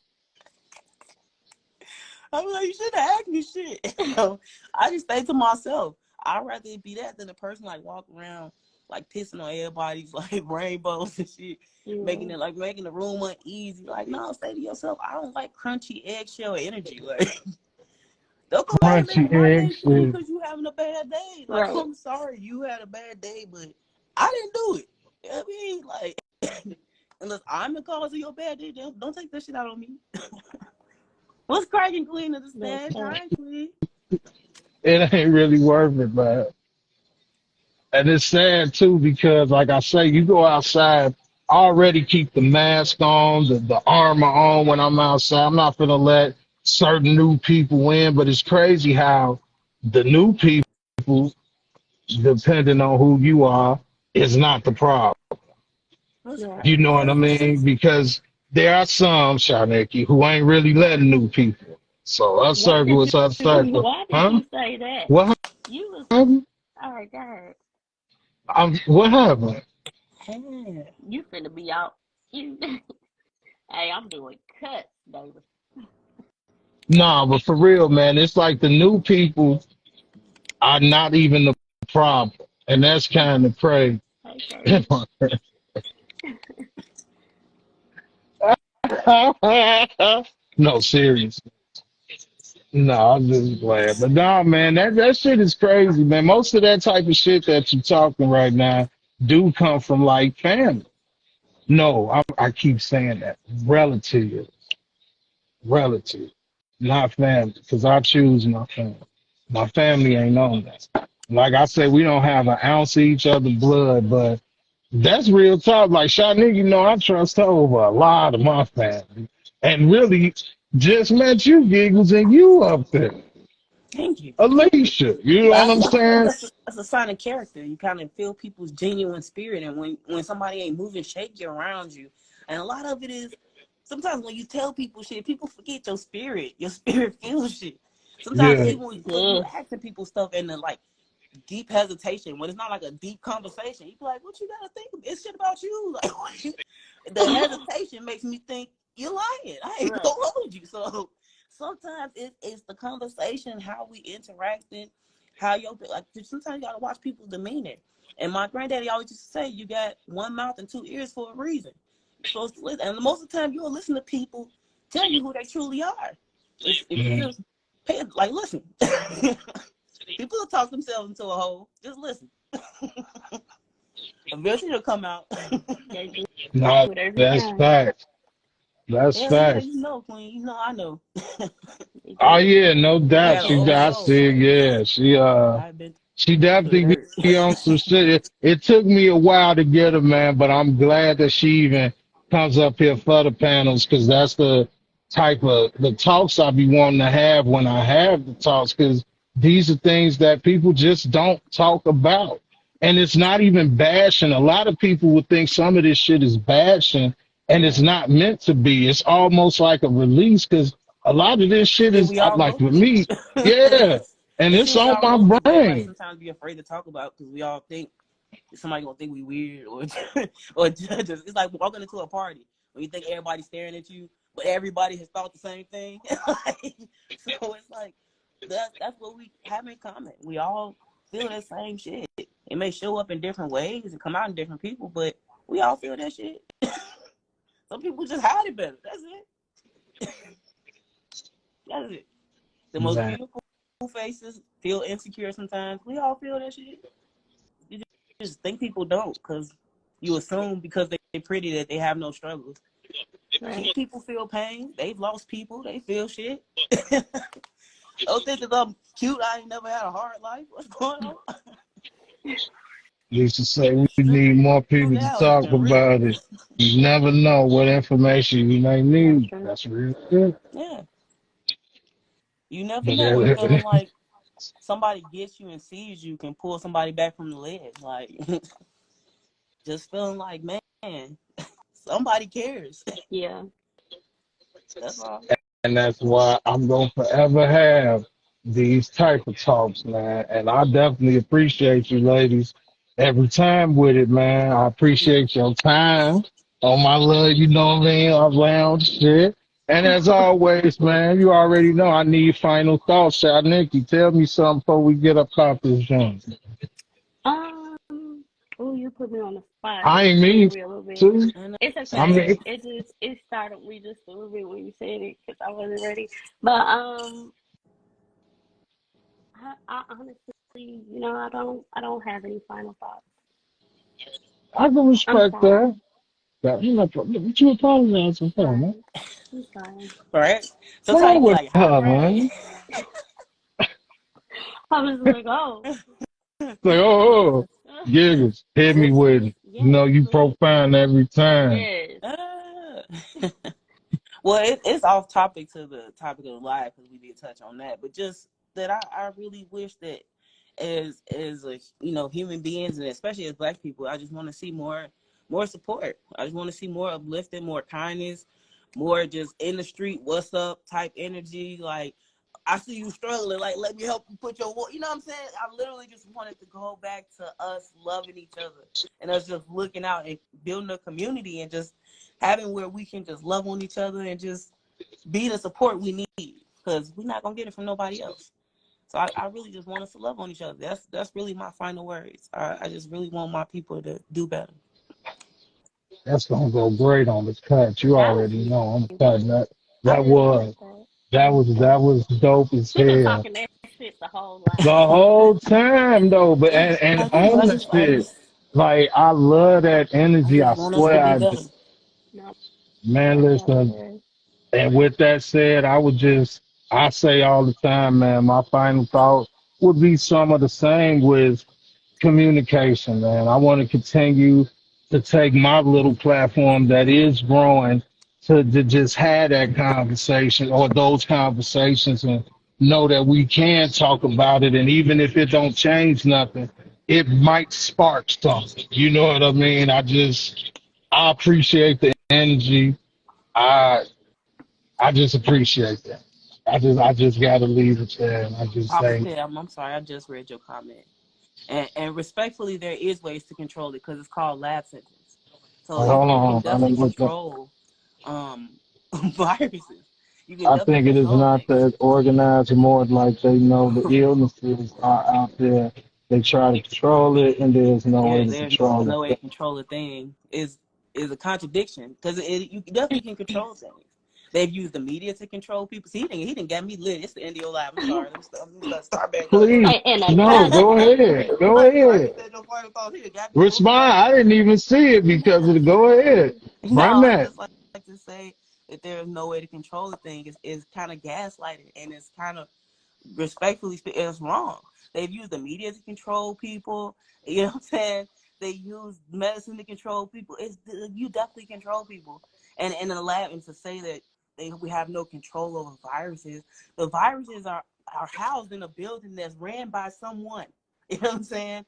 [SPEAKER 4] I'm like, you should have asked me shit. I just think to myself, I'd rather it be that than a person like walk around like pissing on everybody's like rainbows and shit, making the room uneasy. Like, no, stay to yourself. I don't like crunchy eggshell energy. Like, don't come out and make my day for you because you having a bad day. Like, I'm sorry you had a bad day, but I didn't do it. You know what I mean? Like, unless I'm the cause of your bad day, don't take that shit out on me. What's cracking, Queen of the stand? Hi, Queen.
[SPEAKER 2] It ain't really worth it, man. And it's sad too, because like I say, you go outside, I already keep the mask on, the armor on when I'm outside. I'm not gonna let certain new people in, but it's crazy how the new people, depending on who you are, is not the problem. You know what I mean? Because there are some, Shaneki, who ain't really letting new people. So our circle is our circle.
[SPEAKER 3] Why did you say that?
[SPEAKER 2] What
[SPEAKER 3] You was
[SPEAKER 2] happened?
[SPEAKER 3] all right. Go ahead.
[SPEAKER 2] What happened?
[SPEAKER 3] You finna be out. Hey, I'm doing cuts, baby.
[SPEAKER 2] Nah, but for real, man, it's like the new people are not even the problem, and that's kind of crazy. No, seriously. No, I'm just playing. But nah, man, that shit is crazy, man. Most of that type of shit that you're talking right now do come from like family. No, I keep saying that. Relative, not family, because I choose my family. My family ain't on that. Like I said, we don't have an ounce of each other blood, but That's real talk. Like Shanique, I trust her over a lot of my family. And really just met you, Giggles, and you up there.
[SPEAKER 4] Thank you.
[SPEAKER 2] Alicia, you know
[SPEAKER 4] But
[SPEAKER 2] what
[SPEAKER 4] I
[SPEAKER 2] I'm
[SPEAKER 4] feel like
[SPEAKER 2] saying?
[SPEAKER 4] that's a sign of character. You kind of feel people's genuine spirit, and when somebody ain't moving shaky around you, and a lot of it is sometimes when you tell people shit, people forget your spirit. Your spirit feels shit. Sometimes
[SPEAKER 2] Yeah.
[SPEAKER 4] even when you
[SPEAKER 3] Yeah.
[SPEAKER 4] asking people stuff and then like deep hesitation, when it's not like a deep conversation, you be like, "What you gotta think? It's shit about you." Like the hesitation makes me think you're lying. I ain't
[SPEAKER 3] Right.
[SPEAKER 4] gonna hold you. So sometimes it's the conversation, how we interacting, how like sometimes you gotta watch people's demeanor. And my granddaddy always used to say, "You got one mouth and two ears for a reason. You're supposed to listen." And most of the time, you'll listen to people tell you who they truly are. If you
[SPEAKER 2] Mm.
[SPEAKER 4] just pay like listen, people will talk themselves into a hole. Just listen. Eventually, it'll come out.
[SPEAKER 3] They do
[SPEAKER 2] No,
[SPEAKER 3] it every
[SPEAKER 2] that's
[SPEAKER 3] time.
[SPEAKER 2] fact. That's
[SPEAKER 4] Hell yeah,
[SPEAKER 2] fact.
[SPEAKER 4] you know, Queen. You know, I know.
[SPEAKER 3] They
[SPEAKER 2] Oh
[SPEAKER 3] do.
[SPEAKER 2] yeah, no
[SPEAKER 4] I
[SPEAKER 2] doubt.
[SPEAKER 4] got an
[SPEAKER 2] She
[SPEAKER 4] old
[SPEAKER 2] I
[SPEAKER 4] soul.
[SPEAKER 2] see, yeah.
[SPEAKER 4] I've been
[SPEAKER 2] She
[SPEAKER 4] through
[SPEAKER 2] definitely
[SPEAKER 4] the
[SPEAKER 2] be on some shit. It took me a while to get her, man, but I'm glad that she even comes up here for the panels because that's the type of the talks I be wanting to have when I have the talks because these are things that people just don't talk about. And it's not even bashing. A lot of people would think some of this shit is bashing, and it's
[SPEAKER 3] Right.
[SPEAKER 2] not meant to be. It's almost like a release because a lot of this shit
[SPEAKER 4] shit
[SPEAKER 2] is
[SPEAKER 4] we all
[SPEAKER 2] like
[SPEAKER 4] go
[SPEAKER 2] with
[SPEAKER 4] through.
[SPEAKER 2] me, yeah, and
[SPEAKER 4] It's
[SPEAKER 2] it's
[SPEAKER 4] shit we
[SPEAKER 2] on
[SPEAKER 4] all
[SPEAKER 2] my
[SPEAKER 4] go through, but everybody
[SPEAKER 2] brain.
[SPEAKER 4] sometimes be afraid to talk about because we all think somebody gonna think we weird or or judge us. It's like walking into a party when you think everybody's staring at you, but everybody has thought the same thing. So it's like that's what we have in common. We all feel that same shit. It may show up in different ways and come out in different people, but we all feel that shit. Some people just hide it better. That's it. That's it. The most
[SPEAKER 2] Man,
[SPEAKER 4] beautiful faces feel insecure sometimes. We all feel that shit. You just think people don't because you assume because they're pretty that they have no struggles.
[SPEAKER 3] Right.
[SPEAKER 4] People feel pain. They've lost people. They feel shit. Don't think that I'm cute. I ain't never had a hard life. What's going on?
[SPEAKER 2] used to say we
[SPEAKER 4] Strip
[SPEAKER 2] need more people to
[SPEAKER 4] down
[SPEAKER 2] talk
[SPEAKER 4] and real.
[SPEAKER 2] about it. You never know what information you may
[SPEAKER 3] That's
[SPEAKER 2] need.
[SPEAKER 3] true.
[SPEAKER 2] That's real good.
[SPEAKER 4] Yeah. You never
[SPEAKER 2] But
[SPEAKER 4] know. And feeling like somebody gets you and sees you can pull somebody back from the ledge. Like, just feeling like, man, somebody cares.
[SPEAKER 3] Yeah.
[SPEAKER 4] That's all.
[SPEAKER 2] and that's why I'm gonna forever have these type of talks, man. And I definitely appreciate you ladies every time with it, man. I appreciate your time on my little, what I mean, our lounge shit. And as always, man, you already know I need final thoughts. Shot Nikki, tell me something before we get up off this joint.
[SPEAKER 3] Oh, you put me on the spot.
[SPEAKER 2] I ain't
[SPEAKER 3] Think
[SPEAKER 2] mean
[SPEAKER 3] real a little bit.
[SPEAKER 2] to.
[SPEAKER 4] And
[SPEAKER 3] It's
[SPEAKER 2] I
[SPEAKER 3] okay.
[SPEAKER 2] mean,
[SPEAKER 3] It started me just a little bit when you said it because I wasn't ready. But I honestly, I don't have any final thoughts.
[SPEAKER 2] I can
[SPEAKER 3] I'm
[SPEAKER 2] respect
[SPEAKER 3] fine.
[SPEAKER 2] that. What you apologizing for, man?
[SPEAKER 3] Fine. I'm fine.
[SPEAKER 4] right?
[SPEAKER 2] What's
[SPEAKER 4] Sometimes
[SPEAKER 2] wrong
[SPEAKER 4] you be
[SPEAKER 2] with
[SPEAKER 4] like,
[SPEAKER 2] her,
[SPEAKER 3] Right.
[SPEAKER 2] man?
[SPEAKER 3] I was like, oh,
[SPEAKER 2] Like, oh, giggles, hit me with it. You
[SPEAKER 3] yes,
[SPEAKER 2] know, you
[SPEAKER 3] please.
[SPEAKER 2] profound every time.
[SPEAKER 3] Yes.
[SPEAKER 4] ah. Well, it's off topic to the topic of life because we did touch on that. But just that I really wish that as a human beings and especially as Black people, I just want to see more support. I just want to see more uplifting, more kindness, more just in the street, what's up type energy. Like I see you struggling, like let me help you put your, you know what I'm saying? I literally just wanted to go back to us loving each other and us just looking out and building a community and just having where we can just love on each other and just be the support we need because we're not gonna get it from nobody else. So I really just want us to love on each other. That's really my final words. I just really want my people to do better.
[SPEAKER 2] That's gonna go great on the cut. You
[SPEAKER 3] That was
[SPEAKER 2] already know I'm
[SPEAKER 3] amazing.
[SPEAKER 2] cutting that.
[SPEAKER 3] I
[SPEAKER 2] That
[SPEAKER 3] really like
[SPEAKER 2] was
[SPEAKER 3] that.
[SPEAKER 2] that was dope as
[SPEAKER 3] She was
[SPEAKER 2] hell.
[SPEAKER 3] talking that shit the whole
[SPEAKER 2] The
[SPEAKER 3] line.
[SPEAKER 2] whole time though, but and on the shit, like I love that
[SPEAKER 4] I
[SPEAKER 2] energy.
[SPEAKER 4] just
[SPEAKER 2] I
[SPEAKER 4] want us to
[SPEAKER 2] swear
[SPEAKER 4] be
[SPEAKER 2] I do.
[SPEAKER 4] better.
[SPEAKER 3] No,
[SPEAKER 2] Man,
[SPEAKER 3] that's
[SPEAKER 2] listen.
[SPEAKER 3] definitely
[SPEAKER 2] And with that said, I say all the time, man, my final thought would be some of the same with communication, man. I want to continue to take my little platform that is growing to just have that conversation or those conversations and know that we can talk about it. And even if it don't change nothing, it might spark something. You know what I mean? I appreciate the energy. I I just appreciate that. I just gotta leave it there and I just
[SPEAKER 4] Papa
[SPEAKER 2] say,
[SPEAKER 4] said, I'm sorry, I just read your comment. And respectfully, there is ways to control it because it's called lab sentence. So
[SPEAKER 2] hold
[SPEAKER 4] you can
[SPEAKER 2] on, I
[SPEAKER 4] definitely
[SPEAKER 2] don't look up.
[SPEAKER 4] control um, viruses. You can
[SPEAKER 2] I
[SPEAKER 4] definitely
[SPEAKER 2] think it is
[SPEAKER 4] control
[SPEAKER 2] not
[SPEAKER 4] things.
[SPEAKER 2] that organized, more like they know the illnesses are out there. They try to control it, and there's no way to
[SPEAKER 4] There's
[SPEAKER 2] control
[SPEAKER 4] no way to
[SPEAKER 2] it.
[SPEAKER 4] control a thing is a contradiction because you definitely can control things. They've used the media to control people. See, he didn't get me lit. It's the NDO live. I'm sorry. Start back up.
[SPEAKER 2] Please,
[SPEAKER 3] And
[SPEAKER 2] no, go ahead, go
[SPEAKER 4] Like you
[SPEAKER 2] ahead.
[SPEAKER 4] said, your final thoughts. He got me
[SPEAKER 2] Respond.
[SPEAKER 4] over.
[SPEAKER 2] I didn't even see it because of the. Go ahead,
[SPEAKER 4] No,
[SPEAKER 2] run
[SPEAKER 4] I
[SPEAKER 2] that.
[SPEAKER 4] just like to say that there is no way to control the thing. It's kind of gaslighting, and it's kind of respectfully speaking, it's wrong. They've used the media to control people. You know what I'm saying? They use medicine to control people. You definitely control people. And in the lab, and to say that we have no control over viruses. The viruses are housed in a building that's ran by someone. You know what I'm saying?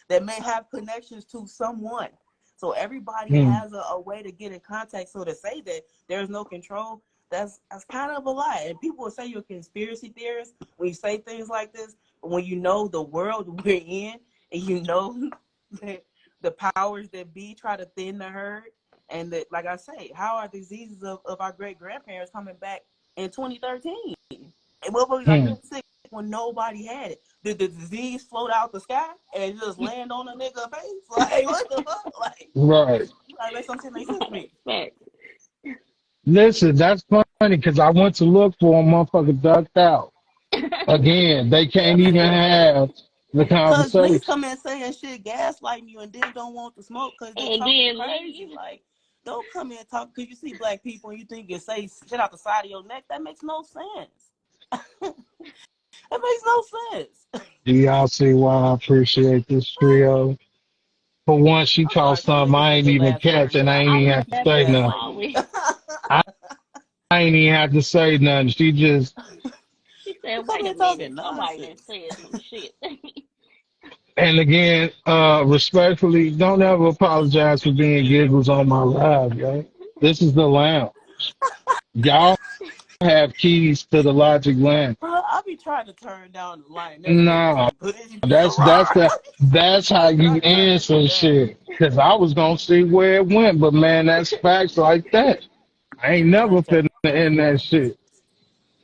[SPEAKER 4] That may have connections to someone. So everybody
[SPEAKER 2] Hmm.
[SPEAKER 4] has a way to get in contact. So to say that there's no control, that's kind of a lie. And people will say you're a conspiracy theorist when you say things like this. But when you know the world we're in, and you know that the powers that be try to thin the herd, and that, like I say, how are diseases of our great grandparents coming back in 2013? And motherfuckers are
[SPEAKER 2] Hmm.
[SPEAKER 4] getting sick when nobody had it. Did the disease float out the sky and just land on a nigga face? Like, what the fuck? Like,
[SPEAKER 2] Right.
[SPEAKER 4] make some shit make sense to me.
[SPEAKER 3] facts.
[SPEAKER 2] Listen, that's funny because I went to look for a motherfucker ducked out. Again, they can't even have the
[SPEAKER 4] Cause niggas
[SPEAKER 2] conversation.
[SPEAKER 4] come in saying shit, gaslighting you, and then don't want to smoke because they
[SPEAKER 3] And
[SPEAKER 4] talking
[SPEAKER 3] then
[SPEAKER 4] crazy.
[SPEAKER 3] leave.
[SPEAKER 4] Like, don't come in talk because you see black people and you think you say shit out the side of your neck. That makes no sense. That makes no sense.
[SPEAKER 2] Do y'all see why I appreciate this trio? For once, she
[SPEAKER 4] I'm
[SPEAKER 2] caught
[SPEAKER 4] sorry. Come
[SPEAKER 2] something
[SPEAKER 4] let you
[SPEAKER 2] I
[SPEAKER 4] get
[SPEAKER 2] ain't
[SPEAKER 4] the
[SPEAKER 2] even
[SPEAKER 4] last
[SPEAKER 2] catch,
[SPEAKER 4] word
[SPEAKER 2] and
[SPEAKER 4] in.
[SPEAKER 2] I ain't
[SPEAKER 3] I
[SPEAKER 2] even
[SPEAKER 3] was
[SPEAKER 2] have to
[SPEAKER 3] about
[SPEAKER 2] say
[SPEAKER 3] to
[SPEAKER 2] nothing.
[SPEAKER 3] always.
[SPEAKER 2] I, I ain't even have to say nothing. She just,
[SPEAKER 3] She
[SPEAKER 4] You
[SPEAKER 3] said,
[SPEAKER 4] come
[SPEAKER 3] "Wait a
[SPEAKER 4] here talking
[SPEAKER 3] minute, somebody done
[SPEAKER 4] nonsense.
[SPEAKER 3] said some shit."
[SPEAKER 2] and again, respectfully, don't ever apologize for being giggles on my live, yo. This is the lounge. Y'all have keys to the Logic Lounge.
[SPEAKER 4] Bro, I be trying to turn down the line. That's
[SPEAKER 2] No,
[SPEAKER 4] ignorant. But it's
[SPEAKER 2] that's
[SPEAKER 4] right.
[SPEAKER 2] that's how you
[SPEAKER 4] I try to do
[SPEAKER 2] answer
[SPEAKER 4] that.
[SPEAKER 2] shit. Cause I was gonna see where it went, but man, that's facts like that. I ain't
[SPEAKER 4] I
[SPEAKER 2] never
[SPEAKER 4] try
[SPEAKER 2] finna end
[SPEAKER 4] to
[SPEAKER 2] that shit.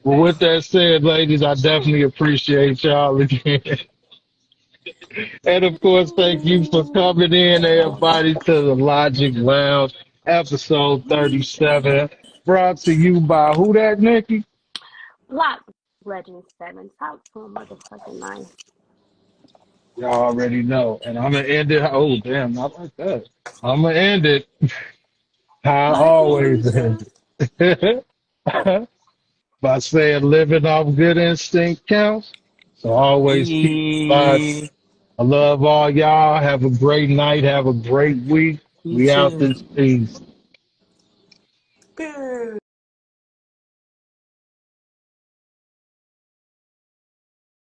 [SPEAKER 2] Well, with that said, ladies, I definitely appreciate y'all again. And of course, thank you for coming in, everybody, to the Logic Lounge, episode 37. Brought to you by who that, Nikki?
[SPEAKER 3] Block Legend 7. Talk to a motherfucking knife.
[SPEAKER 2] Y'all already know. And I'm going to end it. Oh, damn, not like that. I'm going to end it how I
[SPEAKER 4] Like
[SPEAKER 2] always
[SPEAKER 4] Alicia.
[SPEAKER 2] end it. By saying living off good instinct counts. So always keep vibes.
[SPEAKER 4] Yeah.
[SPEAKER 2] I love all y'all. Have a great night. Have a great week.
[SPEAKER 4] You
[SPEAKER 2] We out
[SPEAKER 4] too.
[SPEAKER 2] this piece.